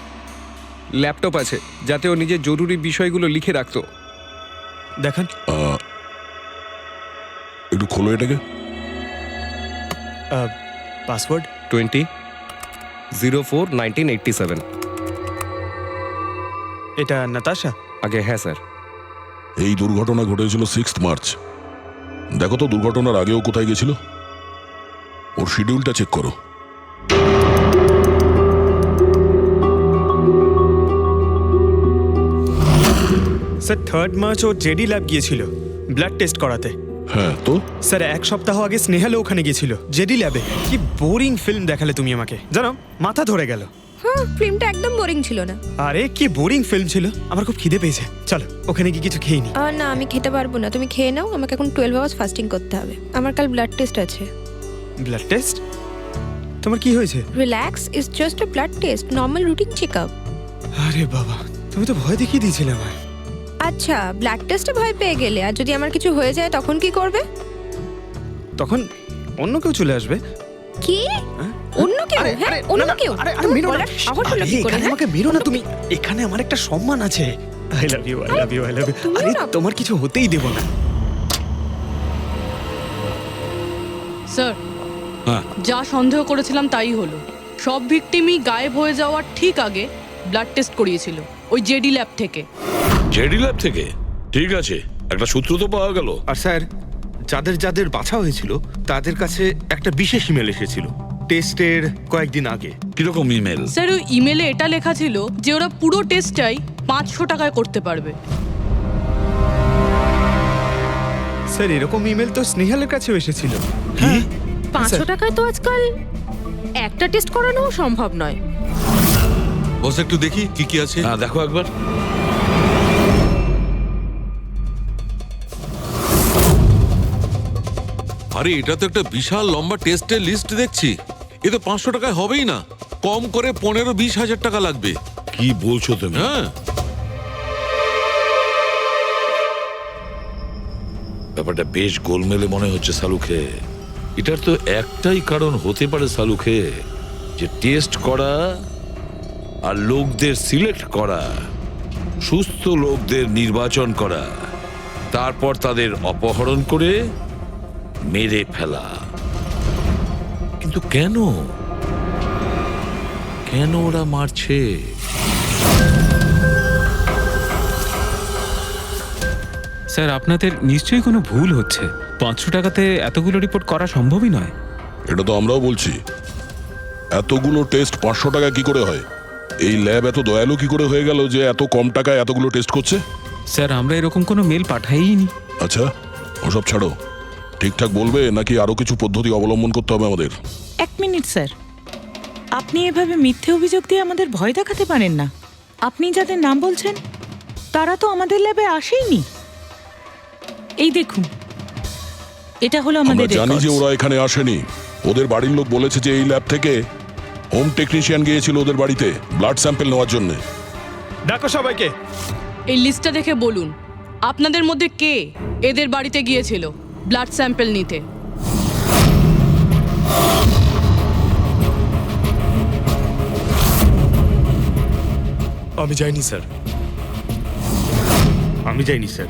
ল্যাপটপ আছে, যাতে ও নিজের জরুরি বিষয়গুলো লিখে রাখতো। দেখান। একটু খোলো এটাকে। পাসওয়ার্ড 20/04/1987। এটা নাতাশা? আগে হ্যাঁ স্যার। এই দুর্ঘটনা ঘটেছিল 6 মার্চ। দেখো তো দুর্ঘটনার আগেও কোথায় গেছিল। ওর শিডিউলটা চেক করো। স্যার 3 মার্চ ও জেডি ল্যাব গিয়েছিল ব্লাড টেস্ট করাতে। হ্যাঁ তো স্যার 1 সপ্তাহ আগে স্নেহালও ওখানে গিয়েছিল জেডি ল্যাবে। কি বোরিং ফিল্ম দেখালে তুমি আমাকে, জানো মাথা ধরে গেল। হ্যাঁ, ফিল্মটা একদম বোরিং ছিল না। আরে কি বোরিং ফিল্ম ছিল। আমার খুব খিদে পেয়েছে, চলো ওখানে গিয়ে কিছু খেয়ে নি। না, আমি খেতে পারবো না, তুমি খেয়ে নাও। আমাকে এখন 12 আওয়ার্স ফাস্টিং করতে হবে, আমার কাল ব্লাড টেস্ট আছে। Blood test? তোমার কি হয়েছে? Relax, it's just a blood test, normal routine checkup. আরে বাবা, তুমি তো ভয় দেখিয়ে দিয়েছিলে আমায়। আচ্ছা, ব্লাড টেস্টে ভয় পেয়ে গেলে, আর যদি আমার কিছু হয়ে যায় তখন কি করবে? তখন অন্য কেউ চলে আসবে। কি? অন্য কেউ? হ্যাঁ, অন্য কেউ? তুমি বলার সাহস হলো কি করে? আমাকে মেরো না তুমি, এখানে আমার একটা সম্মান আছে। I love you, I love you, I love you. আরে তোমার কিছু হতেই দেব না। স্যার, হ্যাঁ যা সন্দেহ করেছিলাম তাই হলো। সব ভিকটিমই গায়েব হয়ে যাওয়ার ঠিক আগে ব্লাড টেস্ট করিয়েছিল ওই জেডি ল্যাব থেকে। জেডি ল্যাব থেকে? ঠিক আছে, একটা সূত্র তো পাওয়া গেল। আর স্যার, যাদের যাদের বাছা হয়েছিল তাদের কাছে একটা বিশেষ ইমেল এসেছিল টেস্টের কয়েকদিন আগে। কিরকম ইমেল? স্যার, ওই ইমেলে এটা লেখা ছিল যে ওরা পুরো টেস্টটাই 500 টাকায় করতে পারবে। স্যার, এরকম ইমেল তো স্নেহালের কাছেও এসেছিল। 500 টাকায় তো আজকাল একটা টেস্ট করানোও সম্ভব নয়। বস একটু দেখি কি কি আছে। হ্যাঁ, দেখো একবার। আরে এটা তো একটা বিশাল লম্বা টেস্টের লিস্ট দেখছি। এ তো 500 টাকায় হবেই না, কম করে 15-20 হাজার টাকা লাগবে। কি বলছো তুমি? হ্যাঁ, ব্যাপারটা বেশ গোলমেলে মনে হচ্ছে সালুখে। এটার তো একটাই কারণ হতে পারে সালুখে, যে টেস্ট করা আর লোকদের সিলেক্ট করা, সুস্থ লোকদের নির্বাচন করা, তারপর তাদের অপহরণ করে মেরে ফেলা। কিন্তু কেন কেন ওরা মারছে? স্যার, আপনাদের নিশ্চয়ই কোনো ভুল হচ্ছে। 500 টাকাতে এতগুলো রিপোর্ট করা সম্ভবই নয়। এটা তো আমরাও বলছি। এতগুলো টেস্ট 500 টাকা কি করে হয়? এই ল্যাব এত দয়ালু কি করে হয়ে গেল যে এত কম টাকায় এতগুলো টেস্ট করছে? স্যার, আমরা এরকম কোনো মেল পাঠাইনি। আচ্ছা, ওসব ছাড়ো। ঠিকঠাক বলবে নাকি আরো কিছু পদ্ধতি অবলম্বন করতে হবে আমাদের? 1 মিনিট স্যার, আপনি এভাবে মিথ্যে অভিযোগ দিয়ে আমাদের ভয় দেখাতে পারেন না। আপনি যাদের নাম বলছেন তারা তো আমাদের ল্যাবে আসেইনি। এই দেখুন, এটা হলো আমাদের আমরা জানি যে ওরা এখানে আসেনি। ওদের বাড়ির লোক বলেছে যে এই ল্যাব থেকে হোম টেকনিশিয়ান গিয়েছিল ওদের বাড়িতে ব্লাড স্যাম্পল নেওয়ার জন্য। ডাকো সবাইকে। এই লিস্টটা দেখে বলুন, আপনাদের মধ্যে কে এদের বাড়িতে গিয়েছিল ব্লাড স্যাম্পল নিতে? আমি যাইনি স্যার। আমি যাইনি স্যার।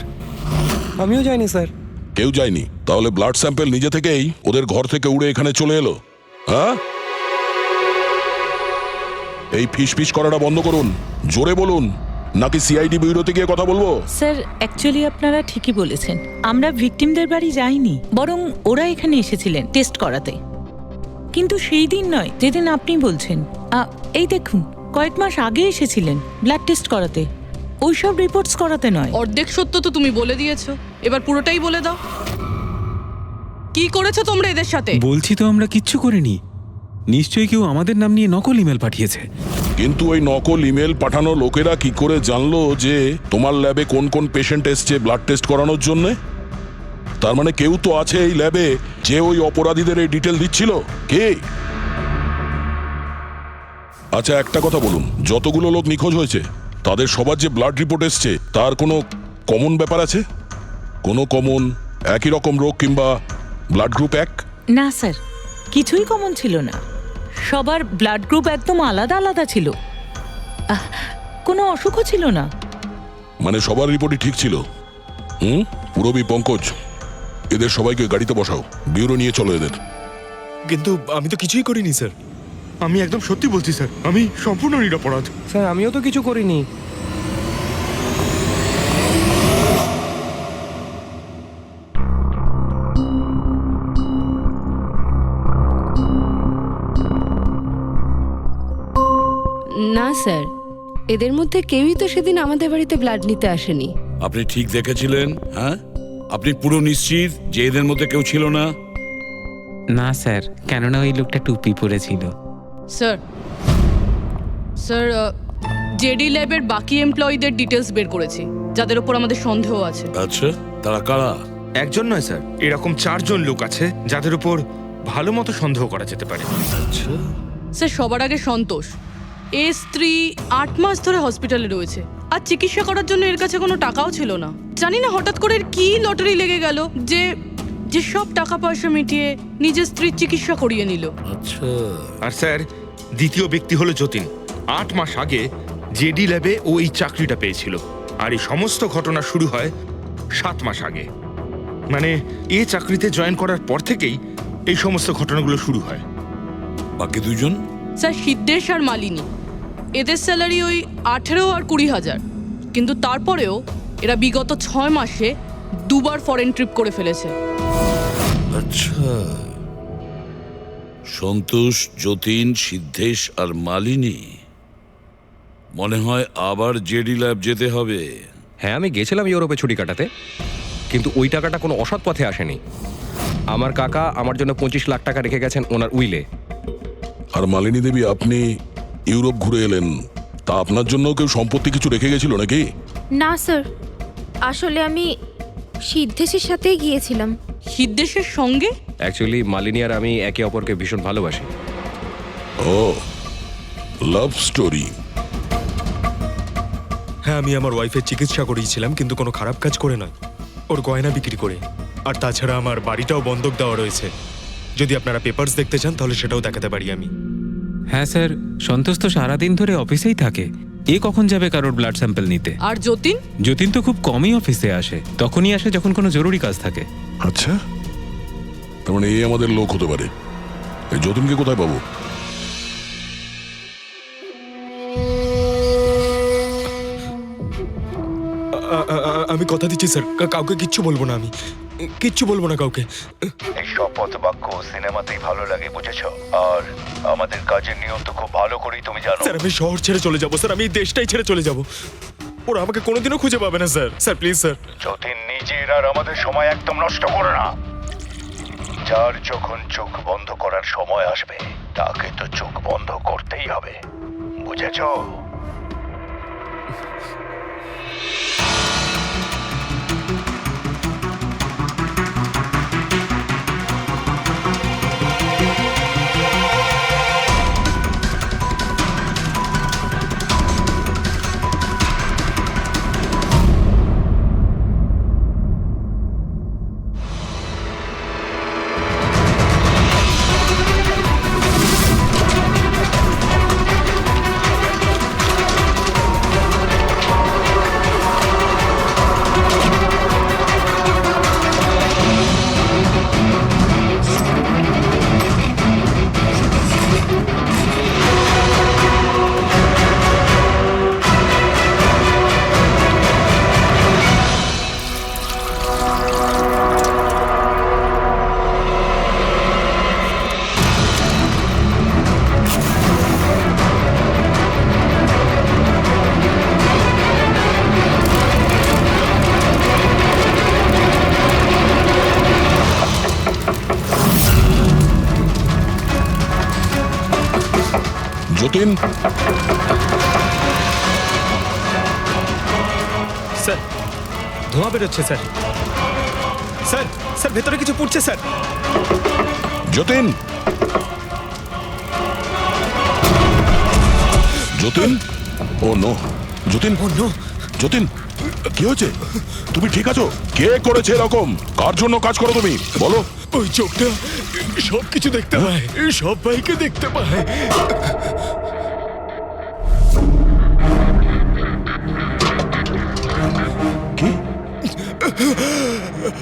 আমিও জানি স্যার। কেউ যায়নি? তাহলে ব্লাড স্যাম্পল নিজে থেকেই ওদের ঘর থেকে উড়ে এখানে চলে এলো? হ্যাঁ, এই ফিস করাটা বন্ধ করুন। জোরে বলুন, নাকি সিআইডি ব্যুরোতে গিয়ে কথা বলবো? স্যার, অ্যাকচুয়ালি আপনারা ঠিকই বলেছেন। আমরা ভিকটিমদের বাড়ি যাইনি, বরং ওরা এখানে এসেছিলেন টেস্ট করাতে। কিন্তু সেই দিন নয় যেদিন আপনি বলছেন। এই দেখুন, কয়েক মাস আগে এসেছিলেন ব্লাড টেস্ট করাতে, ওইসব রিপোর্টস করাতে নয়। অর্ধেক সত্য তো তুমি বলে দিয়েছো, এবার পুরোটাই বলে দাও। কি করেছো তোমরা এদের সাথে? বলছি তো আমরা কিচ্ছু করিনি। নিশ্চয়ই কেউ আমাদের নাম নিয়ে নকল ইমেল পাঠিয়েছে। কিন্তু ওই নকল ইমেল পাঠানো লোকেরা কি করে জানলো যে তোমার ল্যাবে কোন কোন পেশেন্ট এসছে ব্লাড টেস্ট করানোর জন্য? তার মানে কেউ তো আছে এই ল্যাবে যে ওই অপরাধীদের এই ডিটেল দিচ্ছিল। কে? আচ্ছা, একটা কথা বলুন, যতগুলো লোক নিখোঁজ হয়েছে তাদের সবার যে ব্লাড রিপোর্ট এসছে তার কোনো কমন ব্যাপার আছে? কোনো কমন একই রকম রোগ কিংবা ব্লাড গ্রুপ এক? না স্যার, কিছুই কমন ছিল না। সবার ব্লাড গ্রুপ একদম আলাদা আলাদা ছিল। কোনো অসুখও ছিল না। মানে সবার রিপোর্টই ঠিক ছিল? পুরবী, পঙ্কজ, এদের সবাইকে গাড়িতে বসাও, ব্যুরো নিয়ে চলো এদের। কিন্তু আমি তো কিছুই করিনি স্যার। আমি একদম সত্যি বলছি স্যার, আমি সম্পূর্ণ নিরপরাধ। স্যার, আমিও তো কিছু করিনি। না স্যার, এদের মধ্যে কেউই তো সেদিন আমাদের বাড়িতে ব্লাড নিতে আসেনি। আপনি ঠিক দেখেছিলেন? হ্যাঁ, আপনি পুরো নিশ্চিত যে এদের মধ্যে কেউ ছিল না? না স্যার, কেননা ওই লোকটা টুপি পরেছিল। স্যার, স্যার, জেডি ল্যাবের বাকি এমপ্লয়ীদের ডিটেলস বের করেছি, যাদের উপর আমাদের সন্দেহ আছে। আচ্ছা, তারা কারা? একজন নয় স্যার, এরকম 4 জন লোক আছে যাদের উপর ভালো মতো সন্দেহ করা যেতে পারে। স্যার, সবার আগে সন্তোষ। এর স্ত্রী 8 মাস ধরে হসপিটালে রয়েছে, আর চিকিৎসা করার জন্য এর কাছে কোনো টাকাও ছিল না। জানি না হঠাৎ করে এর কি লটারি লেগে গেল যে যে সব টাকা পয়সা মিটিয়ে নিজের স্ত্রীর চিকিৎসা করিয়ে নিল। আচ্ছা। আর স্যার, দ্বিতীয় ব্যক্তি হলো যতীন। 8 মাস আগে জেডি ল্যাবে ও এই চাকরিটা পেয়েছিল, আর এই সমস্ত ঘটনা শুরু হয় 7 মাস আগে। মানে এই চাকরিতে জয়েন করার পর থেকেই এই সমস্ত ঘটনাগুলো শুরু হয়। বাকি দুজন? স্যার, সিদ্ধেশ আর মালিনী, এদের স্যালারি ওই 18 আর 20,000, কিন্তু তারপরেও এরা বিগত 6 মাসে 2বার ফরেন ট্রিপ করে ফেলেছে। আচ্ছা, সন্তোষ, যতীন, সিদ্ধেশ আর মালিনী, মনে হয় আবার জেডি ল্যাব যেতে হবে। হ্যাঁ, আমি গেছিলাম ইউরোপে ছুটি কাটাতে, কিন্তু ওই টাকাটা কোনো অসৎ পথে আসেনি। আমার কাকা আমার জন্য 25 লাখ টাকা রেখে গেছেন ওনার উইলে। আর মালিনী দেবী, আপনি ইউরোপ ঘুরে এলেন, তা আপনার জন্য কেউ সম্পত্তি কিছু রেখে গেছিল নাকি? না স্যার, আসলে আমি সিদ্ধেশের সাথেই গিয়েছিলাম। সিদ্ধেশের সঙ্গে? অ্যাকচুয়ালি মালিনী আর আমি একে অপরকে ভীষণ ভালোবাসি। ও, লাভ স্টোরি। হ্যাঁ, আমি আমার ওয়াইফের চিকিৎসা করিয়েছিলাম, কিন্তু কোনো খারাপ কাজ করে নয়, ওর গয়না বিক্রি করে। আর তাছাড়া আমার বাড়িটাও বন্ধক দেওয়া রয়েছে। যদি আপনারা পেপারস দেখতে চান তাহলে সেটাও দেখাতে পারি আমি। হ্যাঁ স্যার, সন্তোষ তো সারাদিন ধরে অফিসেই থাকে। এ কখন যাবে কারোর ব্লাড স্যাম্পল নিতে? আর যতীন? যতীন তো খুব কমই অফিসে আসে, তখনই আসে যখন কোনো জরুরি কাজ থাকে। আচ্ছা, তার মানে এই আমাদের লোক হতে পারে। এই যতীনকে কোথায় পাবো? আমি কথা দিচ্ছি স্যার, কাউকে কিচ্ছু বলবো না, আমি কিচ্ছু বলবো না কাউকে। এই শপথ বাক্য সিনেমাতেই ভালো লাগে, বুঝেছো? আর আমাদের কাজের নিয়ম তো খুব ভালো করেই তুমি জানো। স্যার, আমি শহর ছেড়ে চলে যাবো স্যার, আমি এই দেশটাই ছেড়ে চলে যাবো। ওরা আমাকে কোনোদিনও খুঁজে পাবে না sir. Sir please sir. Jatin, নিজের আর আমাদের সময় একদম নষ্ট করো না। যার যখন চোখ বন্ধ করার সময় আসবে তাকে তো চোখ বন্ধ করতেই হবে, বুঝেছো? যতীন, স্যার, ধোঁয়া বেরোচ্ছে স্যার। স্যার, স্যার ভেতরে কিছু পড়ছে স্যার। যতীন, যতীন, ও নো, যতীন, ও নো, যতীন, কি হয়েছে? তুমি ঠিক আছো? কে করেছে এরকম? কার জন্য কাজ করো তুমি, বলো? ওই চোখটা সব কিছু দেখতে পায়, সব ভাইকে দেখতে পায়। কি?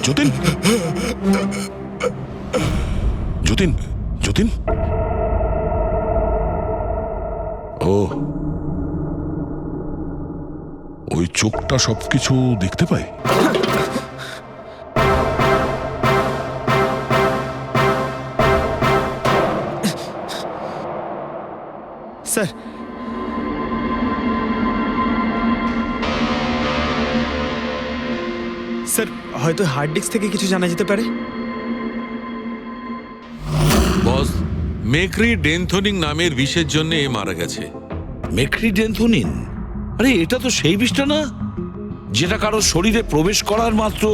যতীন, যতীন, যতীন, ও, ওই চোখটা সবকিছু দেখতে পায়। স্যার, স্যার হয়তো হার্ড ডিস্ক থেকে কিছু জানা যেতে পারে। বস, মেক্রি ডেনথোনিং নামের বিষের জন্য এ মারা গেছে। মেক্রি ডেনথোনিন? আরে এটা তো সেই বিষটা না যেটা কারো শরীরে প্রবেশ করার মাত্র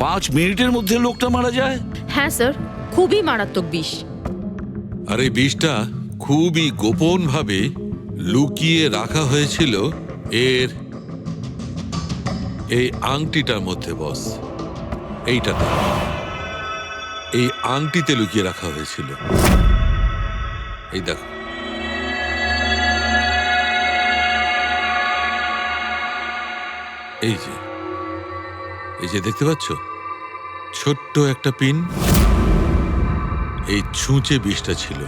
5 মিনিটের মধ্যে লোকটা মারা যায়? হ্যাঁ স্যার, খুবই মারাত্মক বিষ। আর এই বিষটা খুবই গোপনভাবে লুকিয়ে রাখা হয়েছিল এর এই আংটিটার মধ্যে বস, এইটাতে, এই আংটিতে লুকিয়ে রাখা হয়েছিল। এই দেখো, এই যে দেখতে পাচ্ছ, ছোট্ট একটা পিন, এই ছুঁচে বিষটা ছিল,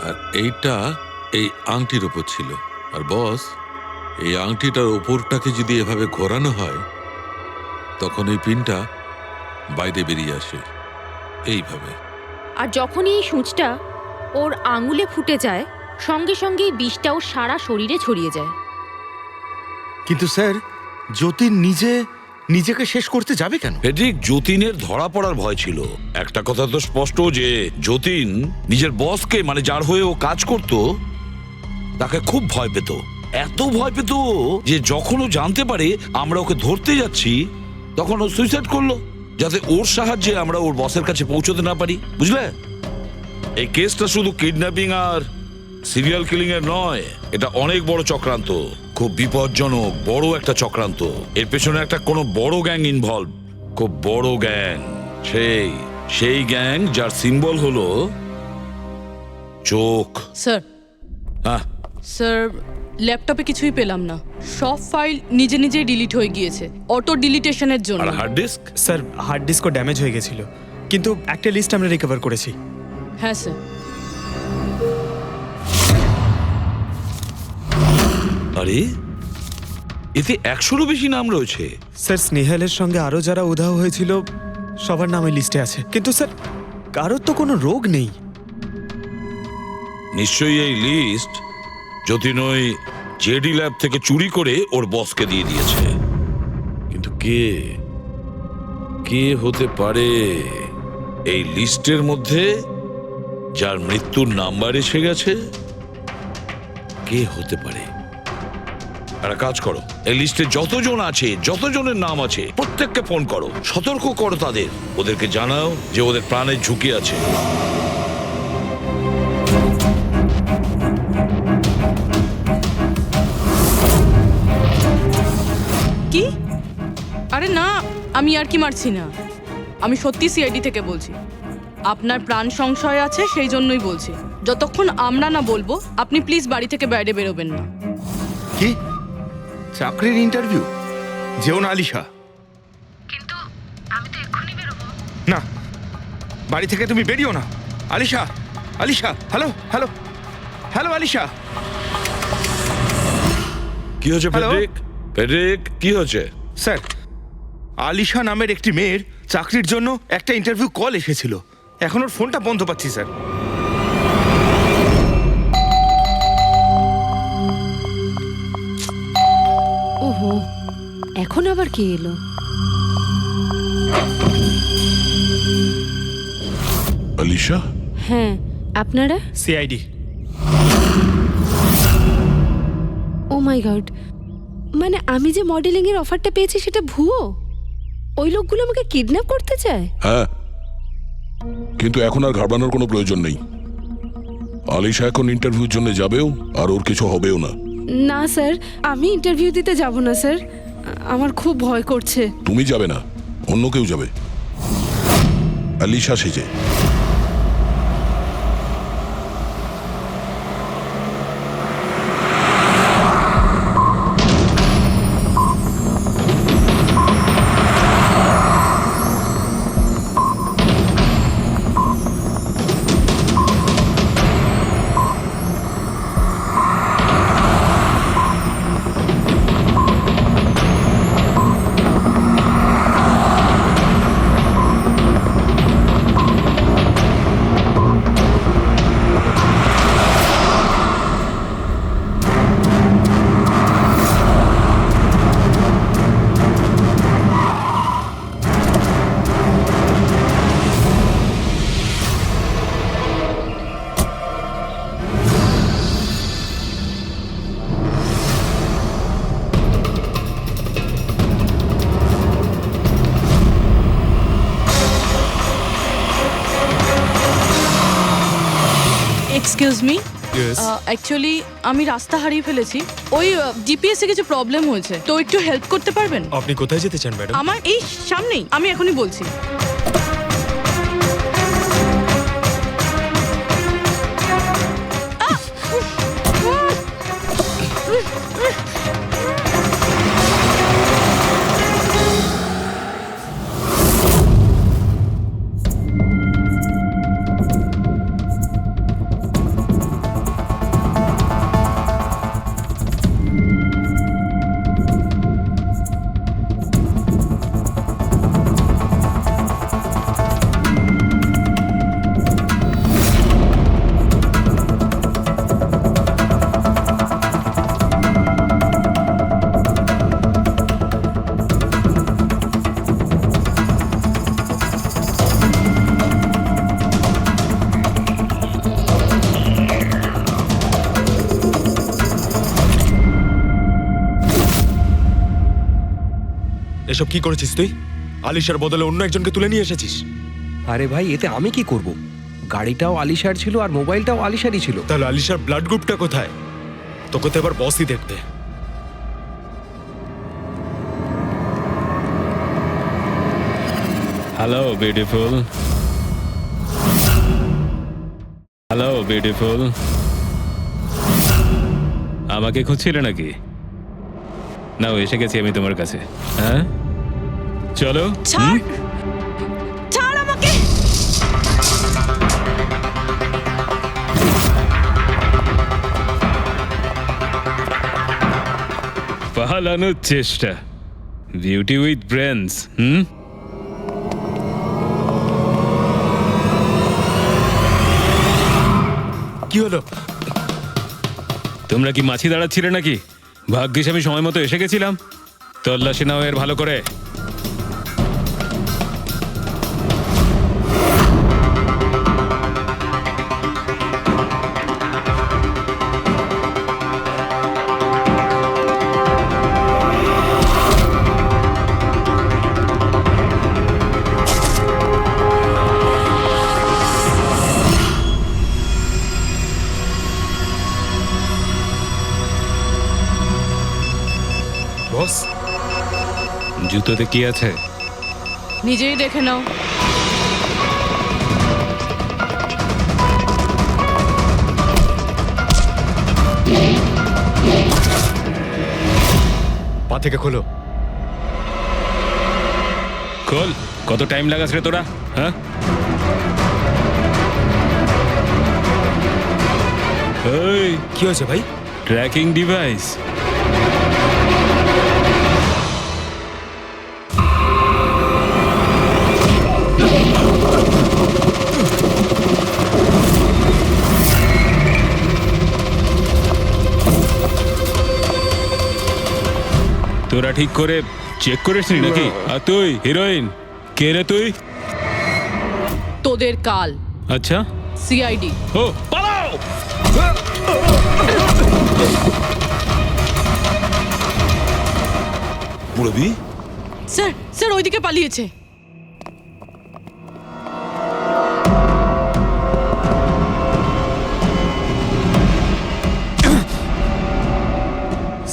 আর এইটা এই আংটির ওপর ছিল। আর বস, এই আংটিটার ওপরটাকে যদি এভাবে ঘোরানো হয়, তখন এই পিনটা বাইরে বেরিয়ে আসে এইভাবে। আর যখনই এই সূঁচটা ওর আঙুলে ফুটে যায়, সঙ্গে সঙ্গে বিষটাও সারা শরীরে ছড়িয়ে যায়। কিন্তু স্যার, যতীন নিজেকে শেষ করতে যাবে কেন? ফেডরিক, যতীনের ধরা পড়ার ভয় ছিল। একটা কথা তো স্পষ্ট যে যতীন নিজের বসকে, মানে যার হয়ে ও কাজ করত, তাকে খুব ভয় পেত। এত ভয় পেত যে যখন ও জানতে পারে আমরা ওকে ধরতে যাচ্ছি, তখন ও সুইসাইড করলো, যাতে ওর সাহায্যে আমরা ওর বসের কাছে পৌঁছতে না পারি। বুঝলে, এই কেসটা শুধু কিডন্যাপিং আর সিরিয়াল কিলিং এর নয়, এটা অনেক বড় চক্রান্ত, খুব বিপজ্জনক বড় একটা চক্রান্ত। এর পেছনে একটা কোনো বড় গ্যাং ইনভলভ, খুব বড় গ্যাং। সেই গ্যাং যার সিম্বল হলো চোখ। স্যার, হ্যাঁ স্যার, ল্যাপটপে কিছুই পেলাম না। সব ফাইল নিজে নিজেই ডিলিট হয়ে গিয়েছে অটো ডিলিটেশনের জন্য। আর হার্ড ডিস্ক? স্যার, হার্ড ডিস্কও ড্যামেজ হয়ে গেছিল, কিন্তু একটা লিস্ট আমরা রিকভার করেছি। হ্যাঁ স্যার। আরে, এতে 100-রও বেশি নাম রয়েছে। স্যার, স্নেহালের সঙ্গে আরো যারা উধাও হয়েছিল সবার নাম এই লিস্টে আছে, কিন্তু স্যার কারোর তো কোনো রোগ নেই। নিশ্চয়ই এই লিস্ট যতীন ওই জেডি ল্যাব থেকে চুরি করে ওর বসকে দিয়ে দিয়েছে। কিন্তু কে হতে পারে এই লিস্টের মধ্যে যার মৃত্যুর নাম্বার এসে গেছে? কে হতে পারে? একটা কাজ করো, এই লিস্টে যতজন আছে, যতজনের নাম আছে, প্রত্যেককে ফোন করো, সতর্ক করো তাদের, ওদেরকে জানাও যে ওদের প্রাণের ঝুঁকি আছে। কি? আরে না, আমি আর কি মারছি না, আমি সত্যি সিআইডি থেকে বলছি। আপনার প্রাণ সংশয় আছে, সেই জন্যই বলছি। যতক্ষণ আমরা না বলবো, আপনি প্লিজ বাড়ি থেকে বাইরে বেরোবেন না। কি চাকরির ইন্টারভিউ? যেও না আলিশা। কিন্তু আমি তো এক্ষুনি বেরোবো। না, বাড়ি থেকে তুমি বেরিও না। Alisha, Alisha, hello hello hello Alisha. কি হয়েছে ফেডরিক? ফেডরিক, কি হয়েছে? স্যার, আলিশা নামের একটি মেয়ের চাকরির জন্য একটা ইন্টারভিউ কল এসেছিল। এখন ওর ফোনটা বন্ধ পাচ্ছি স্যার। ওহো, এখন আবার কে এলো? আলিশা? হ্যাঁ, আপনারা? সিআইডি। ও মাই গড, মানে আমি যে মডেলিং এর অফারটা পেয়েছি সেটা ভুয়ো? ওই লোকগুলো আমাকে কিডন্যাপ করতে চায়? হ্যাঁ, কিন্তু এখন আর ঘাবড়ানোর কোনো প্রয়োজন নেই। আলিশা এখন ইন্টারভিউর জন্য যাবেও, আর ওর কিছু হবেও না। না স্যার, আমি ইন্টারভিউ দিতে যাব না স্যার, আমার খুব ভয় করছে। তুমি যাবে না, অন্য কেউ যাবে, আলিশা সেজে। এক্সকিউজ মি, অ্যাকচুয়ালি আমি রাস্তা হারিয়ে ফেলেছি, ওই জিপিএস এ কিছু প্রবলেম হয়েছে, তো একটু হেল্প করতে পারবেন? আপনি কোথায় যেতে চান ম্যাডাম? আমার এই সামনেই, আমি এখনই বলছি। এসব কি করেছিস তুই? আলিশার বদলে অন্য একজনকে তুলে নিয়ে এসেছিস। আরে ভাই, এতে আমি কি করব? গাড়িটাও আলিশার ছিল আর মোবাইলটাও আলিশারই ছিল। তাহলে আলিশার ব্লাড গ্রুপটা কোথায়? তোকে তো এবার বসই দেখতে। হ্যালো বিউটিফুল, হ্যালো বিউটিফুল, আমাকে খুঁজছিলে নাকি? নাও, এসে গেছি আমি তোমার কাছে। হ্যাঁ, চলো। ছাড়, ছাড় আমাকে। পালানোর চেষ্টা, বিউটি উইথ ব্রেনস। কি হলো? তোমরা কি মাছি দাঁড়াচ্ছিলে নাকি? ভাগ্যিস আমি সময় মতো এসে গেছিলাম। তল্লাশি নাও এর ভালো করে। বস, জুতোতে কি আছে? নিজেই দেখে নাও। পা থেকে খোলো। খোল। কত টাইম লাগাস রে তোরা? হ্যাঁ, এই কি হয়েছে ভাই? Tracking device. তোরা ঠিক করে চেক করিসনি নাকি? আর তুই হিরোইন, কে রে তুই? তোদের কাল। আচ্ছা, সিআইডি। ও পালাও! পুরবি? স্যার, স্যার ওইদিকে পালিয়েছে।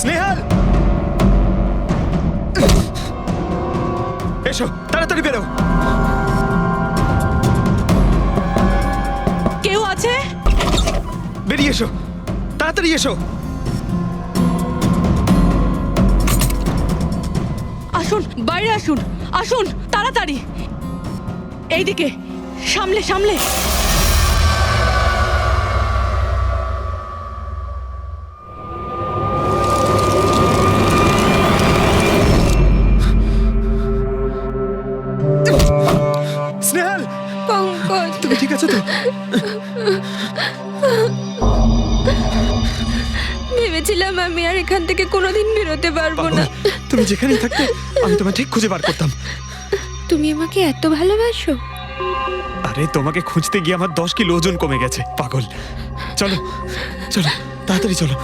স্নেহাল, এসো তাড়াতাড়ি বেরো। কেউ আছে? বেরিয়ে এসো, তাড়াতাড়ি এসো। আসুন, বাইরে আসুন, আসুন তাড়াতাড়ি। এইদিকে, সামলে সামলে। স্নেহাল, পঙ্কজ, তুমি ঠিক আছো তো? ভেবেছিলাম আমি আর এখান থেকে কোনোদিন বেরোতে পারবো না। তুমি যেখানেই থাকতে আমি তোমায় ঠিক খুঁজে বার করতাম। তুমি আমাকে এত ভালোবাসো? আরে তোমাকে খুঁজতে গিয়ে আমার 10 কিলো ওজন কমে গেছে, পাগল। চলো চলো, তাড়াতাড়ি চলো।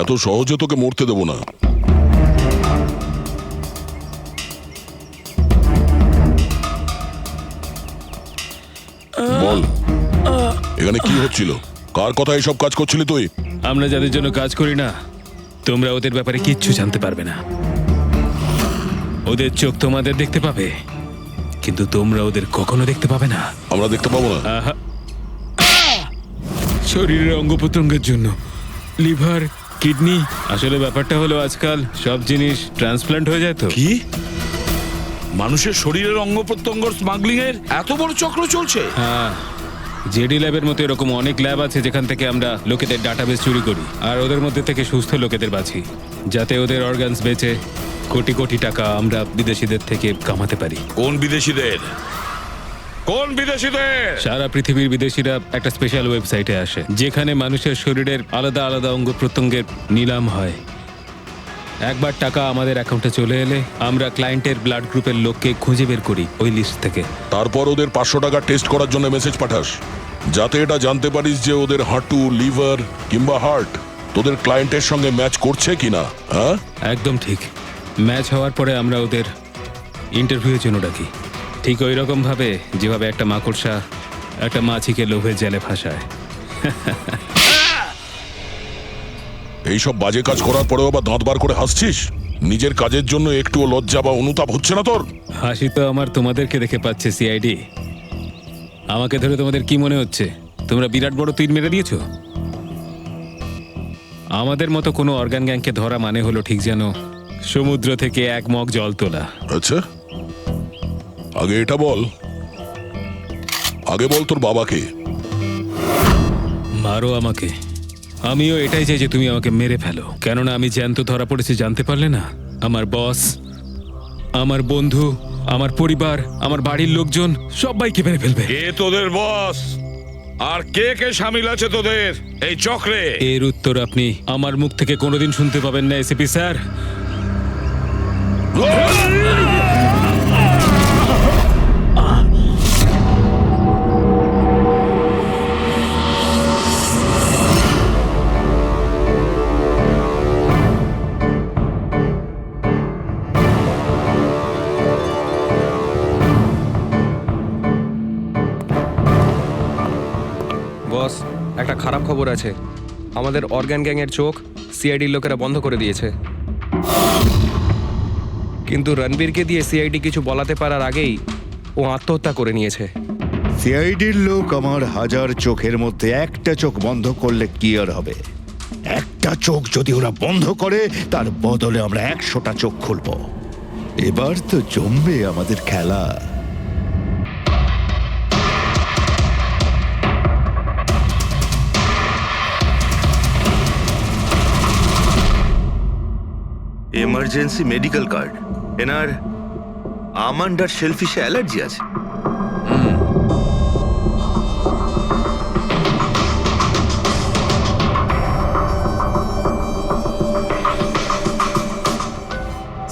এত সহজে তোকে মরতে দেবো না। বল, এখানে কি হচ্ছিল? কার কথা এসব কাজ করছিলি তুই? আমরা যাদের জন্য কাজ করি না, তোমরা ওদের ব্যাপারে কিচ্ছু জানতে পারবে না। ওদের চোখ তোমাদের দেখতে পাবে, কিন্তু তোমরা ওদের কখনো দেখতে পাবে না। আমরা দেখতে পাবো না? আহা। শরীরের অঙ্গ প্রত্যঙ্গের জন্য লিভার, কিডনি, আসলে ব্যাপারটা হলো আজকাল সব জিনিস ট্রান্সপ্লান্ট হয়ে যায় তো। কি মানুষের শরীরের অঙ্গ প্রত্যঙ্গ স্মাগলিং এর এত বড় চক্র চলছে? হ্যাঁ, জেডি ল্যাবের মতো এরকম অনেক ল্যাব আছে যেখান থেকে আমরা লোকেদের ডাটাবেস চুরি করি আর ওদের মধ্যে থেকে সুস্থ লোকেদের বাছি, যাতে ওদের অর্গানস বেচে কোটি কোটি টাকা আমরা বিদেশিদের থেকে কামাতে পারি। কোন বিদেশিদের? কোন বিদেশিদের? সারা পৃথিবীর বিদেশিরা একটা স্পেশাল ওয়েবসাইটে আসে যেখানে মানুষের শরীরের আলাদা আলাদা অঙ্গ প্রত্যঙ্গের নিলাম হয়। একবার টাকা আমাদের অ্যাকাউন্টে চলে এলে আমরা ক্লায়েন্টের ব্লাড গ্রুপের লোককে খুঁজে বের করি ওই লিস্ট থেকে। তারপর ওদের 500 টাকা টেস্ট করার জন্য মেসেজ পাঠাস, যাতে এটা জানতে পারিস যে ওদের হাঁটু, লিভার কিংবা হার্ট তোদের ক্লায়েন্টের সঙ্গে ম্যাচ করছে কিনা। হ্যাঁ, একদম ঠিক। ম্যাচ হওয়ার পরে আমরা ওদের ইন্টারভিউয়ের জন্য ডাকি, ঠিক ওই রকম ভাবে যেভাবে একটা মাকড়সা একটা মাছিকে লোভের জালে ফাঁসায়। এইসব বাজে কাজ করার পরেও আবার দাঁত বার করে হাসছিস? নিজের কাজের জন্য একটুও লজ্জা বা অনুতাপ হচ্ছে না তোর? হাসি তো আমার তোমাদেরকে দেখে পাচ্ছে সিআইডি। আমাকে ধরে তোমাদের কি মনে হচ্ছে তোমরা বিরাট বড় তীর মেরে দিয়েছো? আমাদের মতো কোনো অর্গান গ্যাংকে ধরা মানে হলো ঠিক যেন সমুদ্র থেকে এক মগ জল তোলা। আচ্ছা, আগে এটা বল, আগে বল তোর বাবাকে। মারো আমাকে, আমিও এটাই চাই যে তুমি আমাকে মেরে ফেলো, কেননা আমি জ্যান্ত ধরা পড়েছি জানতে পারলে না? আমার বস, আমার বন্ধু, আমার পরিবার, আমার বাড়ির লোকজন সবাইকে মেরে ফেলবে। কে তোদের বস আর কে কে শামিল আছে তোদের এই চক্রে? এর উত্তর আপনি আমার মুখ থেকে কোনোদিন শুনতে পাবেন না এসিপি স্যার। বস, একটা খারাপ খবর আছে। আমাদের অর্গান গ্যাংয়ের চোখ সিআইডির লোকেরা বন্ধ করে দিয়েছে। কিন্তু রণবীরকে দিয়ে সিআইডি কিছু বলাতে পারার আগেই ও আত্মহত্যা করে নিয়েছে। সিআইডির লোক আমার 1000 চোখের মধ্যে একটা চোখ বন্ধ করলে কি আর হবে? একটা চোখ যদি ওরা বন্ধ করে তার বদলে আমরা 100টা চোখ খুলব। এবার তো জমবে আমাদের খেলা। Emergency medical card. এনার আমন্ড আর শেলফিশে অ্যালার্জি আছে।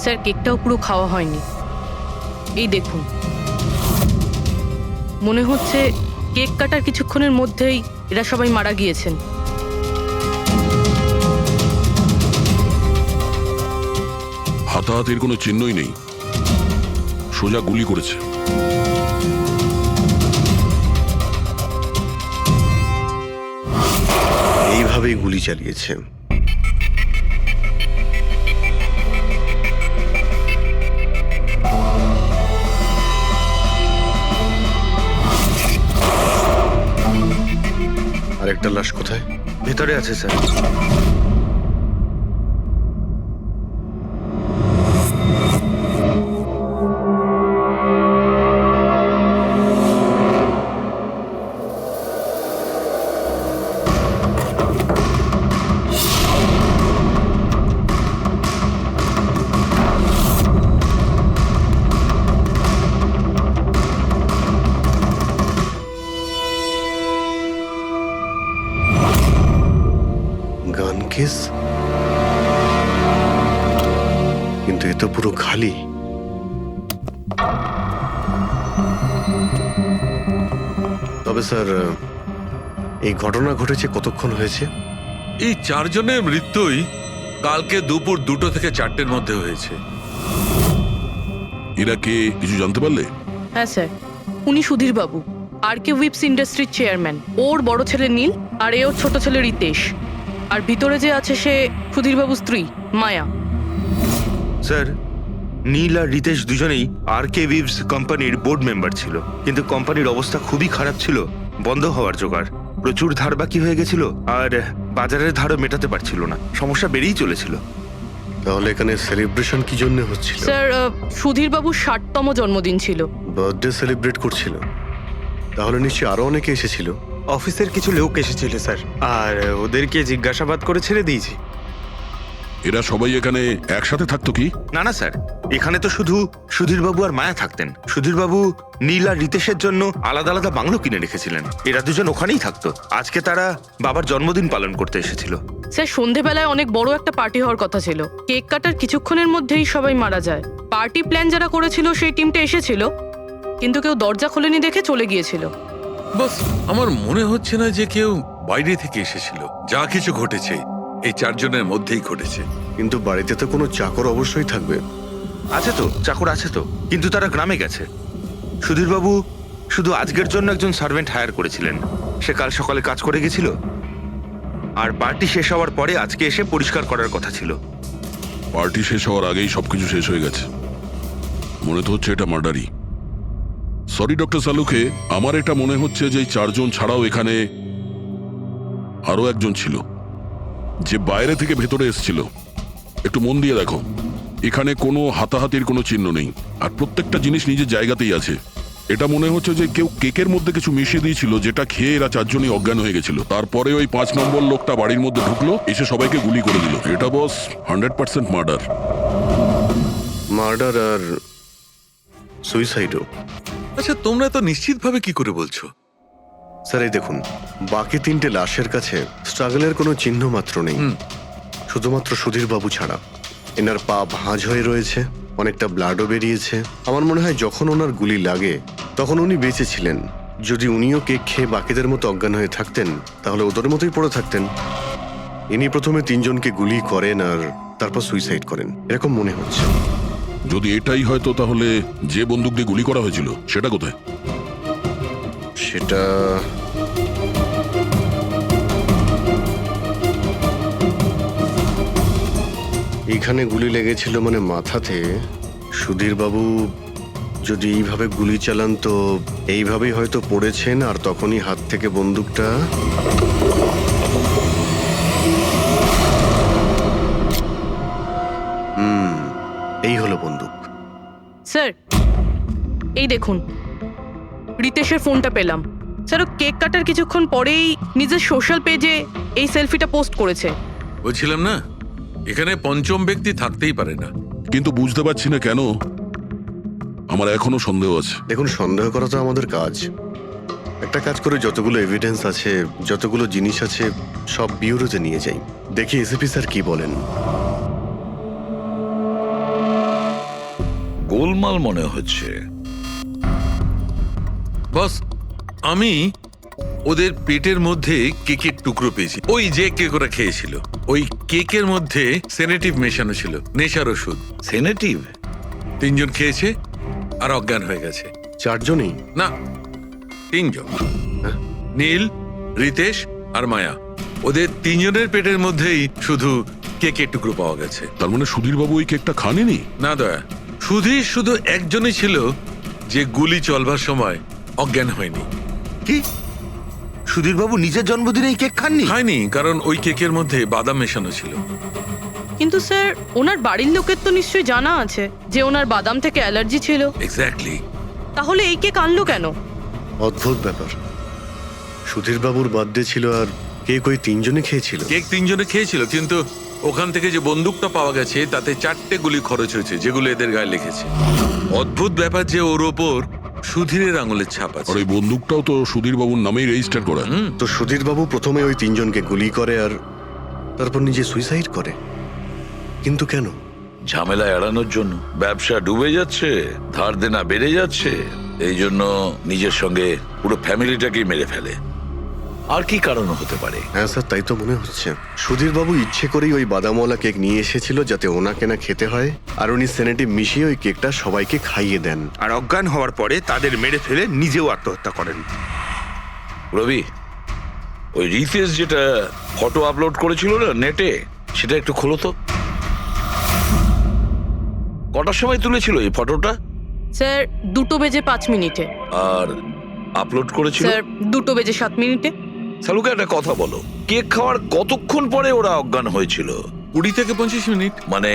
স্যার, কেকটাও পুরো খাওয়া হয়নি। এই দেখুন, মনে হচ্ছে কেক কাটার কিছুক্ষণের মধ্যেই এরা সবাই মারা গিয়েছেন। হাতাহাতির কোনো চিহ্নই নেই, সোজা গুলি করেছে। এইভাবেই গুলি চালিয়েছে। আরেকটা লাশ কোথায়? ভেতরে আছে স্যার। গান কেস, কিন্তু এ তো পুরো খালি। তবে স্যার, এই ঘটনা ঘটেছে কতক্ষণ হয়েছে? এই 4 জনের মৃত্যুই কালকে দুপুর 2টো থেকে 4টের মধ্যে হয়েছে। এরা কে কিছু জানতে পারলে? হ্যাঁ স্যার, উনি সুধীর বাবু, আর কে উইপস ইন্ডাস্ট্রির চেয়ারম্যান। ওর বড় ছেলে নীল, আর এ ওর ছোট ছেলে রিতেশ। আর ভিতরে যে আছে সে সুধীর বাবুর স্ত্রী মায়া। স্যার, নীল আর রিতেশ দুজনেই আর কে উইভস কোম্পানির বোর্ড মেম্বার ছিল, কিন্তু কোম্পানির অবস্থা খুবই খারাপ ছিল, বন্ধ হওয়ার জোগাড়। প্রচুর ধার বাকি হয়ে গেছিল, আর বাজারের ধারও মেটাতে পারছিল না, সমস্যা বেড়েই চলেছিল। তাহলে এখানে সেলিব্রেশন কি জন্য হচ্ছিল? স্যার, সুধীর বাবুর 60তম জন্মদিন ছিল। বার্থডে সেলিব্রেট করছিল? তাহলে নিশ্চয়ই আরো অনেকে এসেছিল। অফিসের কিছু লোক এসেছিল স্যার, আর ওদেরকে জিজ্ঞাসাবাদ করে ছেড়ে দিয়েছি। এরা সবাই এখানে একসাথে থাকতো কি? না না স্যার, এখানে তো শুধু সুধীরবাবু আর মায়া থাকতেন। সুধীরবাবু নীল আর রিতেশের জন্য আলাদা আলাদা বাংলো কিনে রেখেছিলেন, এরা দুজন ওখানেই থাকতো। আজকে তারা বাবার জন্মদিন পালন করতে এসেছিল। স্যার, সন্ধেবেলায় অনেক বড় একটা পার্টি হওয়ার কথা ছিল। কেক কাটার কিছুক্ষণের মধ্যেই সবাই মারা যায়। পার্টি প্ল্যান যারা করেছিল সেই টিমটা এসেছিল, কিন্তু কেউ দরজা খোলেনি দেখে চলে গিয়েছিল। বস, আমার মনে হচ্ছে না যে কেউ বাইরে থেকে এসেছিল। যা কিছু ঘটেছে এই 4 জনের মধ্যেই ঘটেছে। কিন্তু বাড়িতে তো কোনো চাকর অবশ্যই থাকবে। আছে তো, চাকর আছে তো, কিন্তু তারা গ্রামে গেছে। সুধীরবাবু শুধু আজকের জন্য একজন সার্ভেন্ট হায়ার করেছিলেন, সে কাল সকালে কাজ করে গেছিল, আর পার্টি শেষ হওয়ার পরে আজকে এসে পরিষ্কার করার কথা ছিল। পার্টি শেষ হওয়ার আগেই সবকিছু শেষ হয়ে গেছে। মনে তো হচ্ছে এটা মার্ডারই। সরি ডক্টর সালুকে, আমার এটা মনে হচ্ছে যে এই 4 জন ছাড়াও এখানে আরো একজন ছিল, যে বাইরে থেকে ভেতরে এসেছিল। একটু মন দিয়ে দেখো, এখানে কোনো হাতাহাতির কোনো চিহ্ন নেই, আর প্রত্যেকটা জিনিস নিজের জায়গাতেই আছে। এটা মনে হচ্ছে যে কেউ কেকের মধ্যে কিছু মিশিয়ে দিয়েছিল, যেটা খেয়ে এরা 4 জনই অজ্ঞান হয়ে গেছিল। তারপরে ওই 5 নম্বর লোকটা বাড়ির মধ্যে ঢুকলো, এসে সবাইকে গুলি করে দিল। এটা বস 100% মার্ডার। মার্ডার আর সুইসাইডও। আচ্ছা, তোমরা তো নিশ্চিতভাবে কি করে বলছো? স্যার, এই দেখুন, বাকি 3টে লাশের কাছে স্ট্রাগলের কোনো চিহ্ন মাত্র নেই, শুধুমাত্র সুধীর বাবু ছাড়া। এনার পা ভাঁজ হয়ে রয়েছে, অনেকটা ব্লাডও বেরিয়েছে। আমার মনে হয় যখন ওনার গুলি লাগে তখন উনি বেঁচে ছিলেন। যদি উনিও কেক খেয়ে বাকিদের মতো অজ্ঞান হয়ে থাকতেন, তাহলে ওদের মতোই পড়ে থাকতেন। ইনি প্রথমে 3 জনকে গুলি করেন আর তারপর সুইসাইড করেন, এরকম মনে হচ্ছে। যদি এটাই হয়তো, তাহলে যে বন্দুক দিয়ে গুলি করা হয়েছিল সেটা কোথায়? সেটা এখানে গুলি লেগেছিল, মানে মাথাতে। সুধীর বাবু যদি এইভাবে গুলি চালান তো এইভাবেই হয়তো পড়েছেন, আর তখনই হাত থেকে বন্দুকটা এই হলো বন্দুক। স্যার, এই দেখুন, রিতেশের ফোনটা পেলাম। স্যার, ও কেক কাটার কিছুক্ষণ পরেই নিজের সোশ্যাল পেজে এই সেলফিটা পোস্ট করেছে। বলছিলাম না, এখানে পঞ্চম ব্যক্তি থাকতেই পারে না। কিন্তু বুঝতে পারছি না কেন, আমার এখনো সন্দেহ আছে। দেখুন, সন্দেহ করা তো আমাদের কাজ। একটা কাজ করে যতগুলো এভিডেন্স আছে, যতগুলো জিনিস আছে, সব বিউরোতে নিয়ে যাই, দেখি এসিপি স্যার কি বলেন। গোলমাল মনে হচ্ছে। বস, আমি ওদের পেটের মধ্যে কেকের টুকরো পেয়েছি, ওই যে কেক ওরা খেয়েছিল। ওই কেকের মধ্যে সেনেটিভ মেশানো ছিল, নেশার ওষুধ। সেনেটিভ? 3 জন খেয়েছে আর অজ্ঞান হয়ে গেছে। 4 জনই? না, 3 জন। নীল, রিতেশ আর মায়া, ওদের 3 জনের পেটের মধ্যেই শুধু কেকের টুকরো পাওয়া গেছে। তার মানে সুধীর বাবু ওই কেকটা খাননি? না দয়া, সুধীর শুধু একজনই ছিল যে গুলি চলবার সময় অজ্ঞান হয়নি। কি? সুধীরবাবু নিজের জন্মদিনে এই কেক খাননি? খায়নি, কারণ ওই কেকের মধ্যে বাদাম মেশানো ছিল। কিন্তু স্যার, ওনার বাড়ির লোকের তো নিশ্চয়ই জানা আছে যে ওনার বাদাম থেকে অ্যালার্জি ছিল। এক্স্যাক্টলি। তাহলে এই কেক আনলো কেন? অদ্ভুত ব্যাপার। সুধীর বাবুর বার্থডে ছিল আর কেক ওই 3 জনে খেয়েছিল। কেক 3 জনে খেয়েছিল, কিন্তু ওখান থেকে যে বন্দুকটা পাওয়া গেছে তাতে 4টে গুলি খরচ হয়েছে, যেগুলো এদের গায়ে লেগেছে। অদ্ভুত ব্যাপার যে ওর ওপর সুধীরের আঙুলের ছাপ আছে। আর ওই বন্দুকটাও তো সুধীর বাবুর নামেই রেজিস্টার করা। তো সুধীর বাবু প্রথমে ওই 3 জনকে গুলি করে আর তারপর নিজে সুইসাইড করে, কিন্তু কেন? ঝামেলা এড়ানোর জন্য। ব্যবসা ডুবে যাচ্ছে, ধার দেনা বেড়ে যাচ্ছে, এই জন্য নিজের সঙ্গে পুরো ফ্যামিলিটাকেই মেরে ফেলে। আর কি কারণ হতে পারে? হ্যাঁ স্যার, তাই তো মনে হচ্ছে সুধীর বাবু ইচ্ছে করেই ওই বাদামওয়ালা কেক নিয়ে এসেছিল যাতে ওনাকে না খেতে হয়, আর উনি সেনেটিভ মিশিয়ে ওই কেকটা সবাইকে খাইয়ে দেন। আর অজ্ঞান হওয়ার পরে তাদের মেরে ফেলে নিজেও আত্মহত্যা করেন। রবি, ওই রিতেশ যেটা ফটো আপলোড করেছিল না নেটে, সেটা একটু খোলো তো। কটার সময় তুলেছিল এই ফটোটা? স্যার 2:05 আর আপলোড করেছিল স্যার 2:07 সালুকে একটা কথা বলো, কেক খাওয়ার কতক্ষণ পরে ওরা অজ্ঞান হয়েছিল? 20 থেকে 25 মিনিট। মানে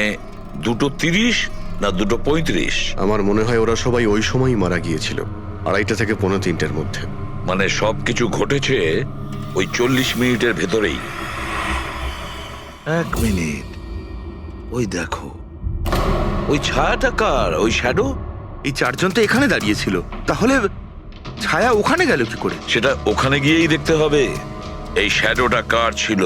2:30 না 2:35? আমার মনে হয় ওরা সবাই ওই সময়ই মারা গিয়েছিল, 2:30 থেকে 3:45 মধ্যে। মানে সবকিছু ঘটেছে ওই 40 মিনিটের ভেতরেই। 1 মিনিট, ওই দেখো ওই ছায়াটা কার? ওই শ্যাডো? এই চারজন তো এখানে দাঁড়িয়েছিল, তাহলে ছায়া ওখানে গেল কি করে? সেটা ওখানে গিয়েই দেখতে হবে। এই শ্যাডোটা কার ছিল?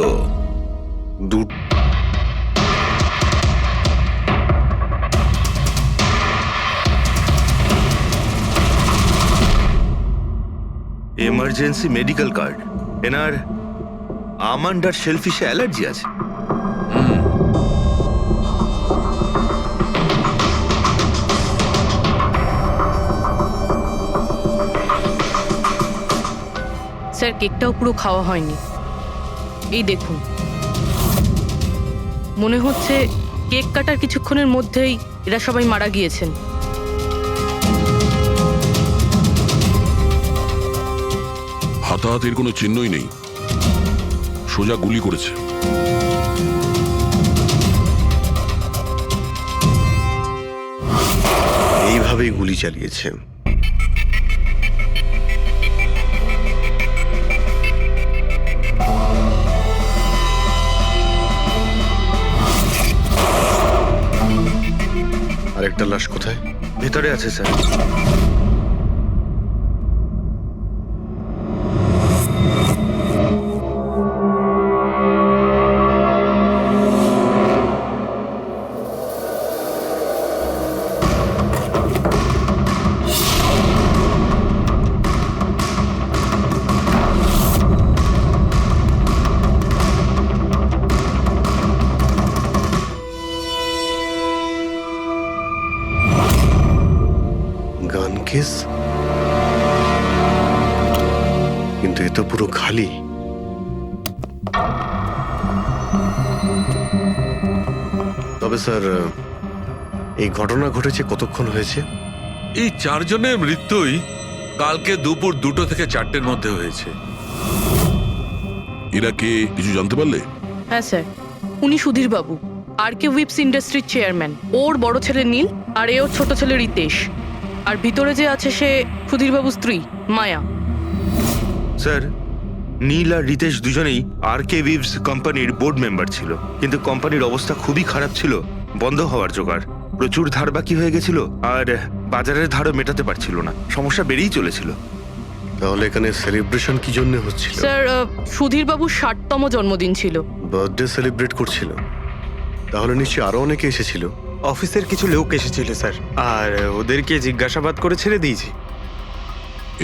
Emergency medical card. এনার আমন্ড আর শেলফিশে অ্যালার্জি আছে। স্যার কেকটাও পুরো খাওয়া হয়নি, এই দেখুন। মনে হচ্ছে কেক কাটার কিছুক্ষণের মধ্যেই এরা সবাই মারা গিয়েছেন। হাতাহাতির কোনো চিহ্নই নেই, সোজা গুলি করেছে। এইভাবেই গুলি চালিয়েছে। আরেকটা লাশ কোথায়? ভেতরে আছে স্যার। গান কেস, কিন্তু এ তো পুরো খালি। তবে স্যার, এই ঘটনা ঘটেছে কতক্ষণ হয়েছে? এই 4 জনের মৃত্যুই কালকে দুপুর 2 থেকে 4টের মধ্যে হয়েছে। এরা কে কিছু জানতে পারলে? হ্যাঁ স্যার, উনি সুধীর বাবু, আর কে উইপস ইন্ডাস্ট্রির চেয়ারম্যান। ওর বড় ছেলে নীল, আর এ ওর ছোট ছেলে রিতেশ। আর ভিতরে যে আছে সে সুধীর বাবুর স্ত্রী মায়া। স্যার, নীল আর রিতেশ দুজনেই আর কে উইভস কোম্পানির বোর্ড মেম্বার ছিল, কিন্তু কোম্পানির অবস্থা খুবই খারাপ ছিল, বন্ধ হওয়ার জোগাড়। প্রচুর ধার বাকি হয়ে গেছিল, আর বাজারের ধারও মেটাতে পারছিল না, সমস্যা বেড়েই চলেছিল। তাহলে এখানে সেলিব্রেশন কি জন্য হচ্ছিল? স্যার, সুধীর বাবুর 60তম জন্মদিন ছিল। বার্থডে সেলিব্রেট করছিল? তাহলে নিশ্চয়ই আরো অনেকে এসেছিল। অফিসের কিছু লোক এসেছিল স্যার, আর ওদেরকে জিজ্ঞাসাবাদ করে ছেড়ে দিয়েছি।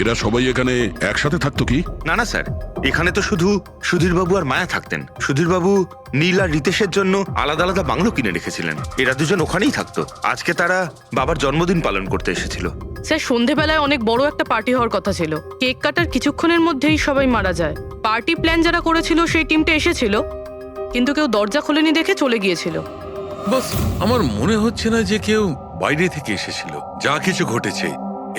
এরা সবাই এখানে একসাথে থাকতো কি? না না স্যার, এখানে তো শুধু সুধীরবাবু আর মায়া থাকতেন। সুধীরবাবু নীল আর রিতেশের জন্য আলাদা আলাদা বাংলো কিনে রেখেছিলেন, এরা দুজন ওখানেই থাকতো। আজকে তারা বাবার জন্মদিন পালন করতে এসেছিল। স্যার, সন্ধেবেলায় অনেক বড় একটা পার্টি হওয়ার কথা ছিল, কেক কাটার কিছুক্ষণের মধ্যেই সবাই মারা যায়। পার্টি প্ল্যান যারা করেছিল সেই টিমটা এসেছিল, কিন্তু কেউ দরজা খোলেনি দেখে চলে গিয়েছিল। বাস, আমার মনে হচ্ছে না যে কেউ বাইরে থেকে এসেছিল। যা কিছু ঘটেছে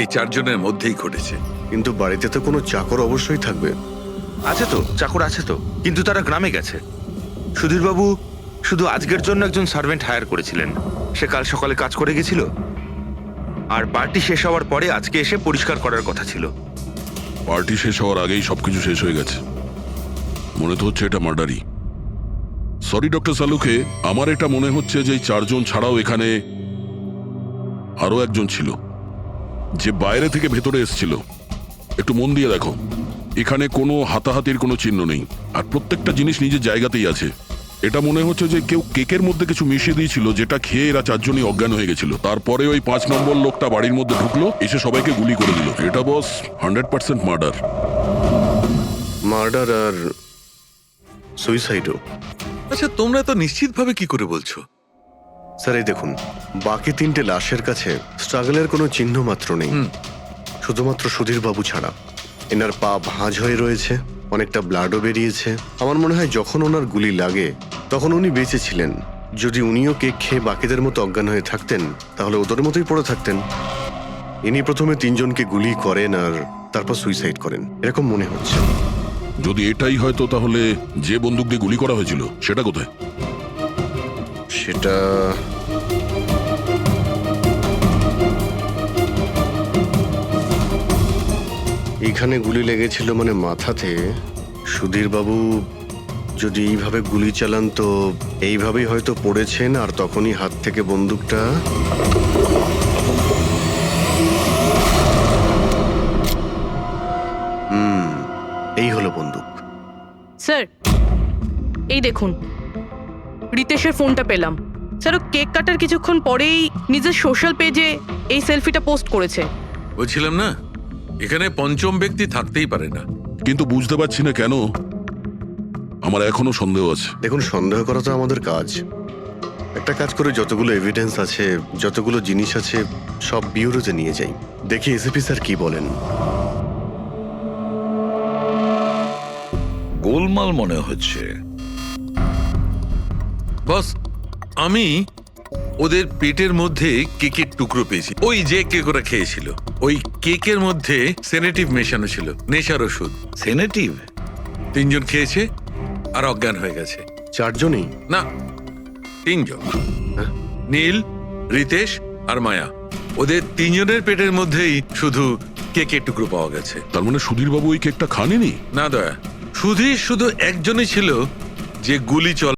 এই 4 জনের মধ্যেই ঘটেছে। কিন্তু বাড়িতে তো কোনো চাকর অবশ্যই থাকবে। আছে তো, চাকর আছে তো, কিন্তু তারা গ্রামে গেছে। সুধীরবাবু শুধু আজকের জন্য একজন সার্ভেন্ট হায়ার করেছিলেন, সে কাল সকালে কাজ করে গেছিল, আর পার্টি শেষ হওয়ার পরে আজকে এসে পরিষ্কার করার কথা ছিল। পার্টি শেষ হওয়ার আগেই সবকিছু শেষ হয়ে গেছে। মনে তো হচ্ছে এটা মার্ডারই। সরি ডক্টর সালুকে, আমার এটা মনে হচ্ছে যে এই 4 জন ছাড়াও এখানে আরো একজন ছিল, যে বাইরে থেকে ভেতরে এসেছিল। একটু মন দিয়ে দেখো, এখানে কোনো হাতাহাতির কোনো চিহ্ন নেই, আর প্রত্যেকটা জিনিস নিজের জায়গাতেই আছে। এটা মনে হচ্ছে যে কেউ কেকের মধ্যে কিছু মিশিয়ে দিয়েছিল, যেটা খেয়ে এরা 4 জনই অজ্ঞান হয়ে গেছিল। তারপরে ওই 5 নম্বর লোকটা বাড়ির মধ্যে ঢুকলো, এসে সবাইকে গুলি করে দিল। এটা বস 100% মার্ডার। মার্ডার আর সুইসাইডও। আচ্ছা তোমরা তো নিশ্চিতভাবে কি করে বলছো? স্যার এই দেখুন, বাকি 3টে লাশের কাছে স্ট্রাগলের কোনো চিহ্ন মাত্র নেই, শুধুমাত্র সুধীর বাবু ছাড়া। এনার পা ভাঁজ হয়ে রয়েছে, অনেকটা ব্লাডও বেরিয়েছে। আমার মনে হয় যখন ওনার গুলি লাগে তখন উনি বেঁচে ছিলেন। যদি উনিও কেক খেয়ে বাকিদের মতো অজ্ঞান হয়ে থাকতেন তাহলে ওদের মতোই পড়ে থাকতেন। ইনি প্রথমে 3 জনকে গুলি করেন আর তারপর সুইসাইড করেন, এরকম মনে হচ্ছে। যদি এটাই হয়তো তাহলে যে বন্দুক দিয়ে গুলি করা হয়েছিল সেটা কোথায়? সেটা এইখানে গুলি লেগেছিল মানে মাথাতে। সুধীর বাবু যদি এইভাবে গুলি চালান তো এইভাবেই হয়তো পড়েছেন আর তখনই হাত থেকে বন্দুকটা এই হলো বন্দুক। স্যার এই দেখুন, রিতেশের ফোনটা পেলাম। স্যার ও কেক কাটার কিছুক্ষণ পরেই নিজের সোশ্যাল পেজে এই সেলফিটা পোস্ট করেছে। বলছিলাম না, এখানে পঞ্চম ব্যক্তি থাকতেই পারে না। কিন্তু বুঝতে পারছি না কেন, আমার এখনো সন্দেহ আছে। দেখুন, সন্দেহ করা তো আমাদের কাজ। একটা কাজ করে যতগুলো এভিডেন্স আছে, যতগুলো জিনিস আছে, সব বিউরোতে নিয়ে যাই, দেখি এসিপি স্যার কি বলেন। গোলমাল মনে হচ্ছে। বস, আমি ওদের পেটের মধ্যে কেকের টুকরো পেয়েছি, ওই যে কেক ওরা খেয়েছিল। ওই কেকের মধ্যে সেনেটিভ মেশানো ছিল, নেশার ওষুধ। সেনেটিভ? 3 জন খেয়েছে আর অজ্ঞান হয়ে গেছে। 4 জনই? না, 3 জন। নীল, রিতেশ আর মায়া, ওদের 3 জনের পেটের মধ্যেই শুধু কেকের টুকরো পাওয়া গেছে। তার মানে সুধীর বাবু ওই কেকটা খাননি? না দয়া, সুধীর শুধু একজনই ছিল যে গুলি চল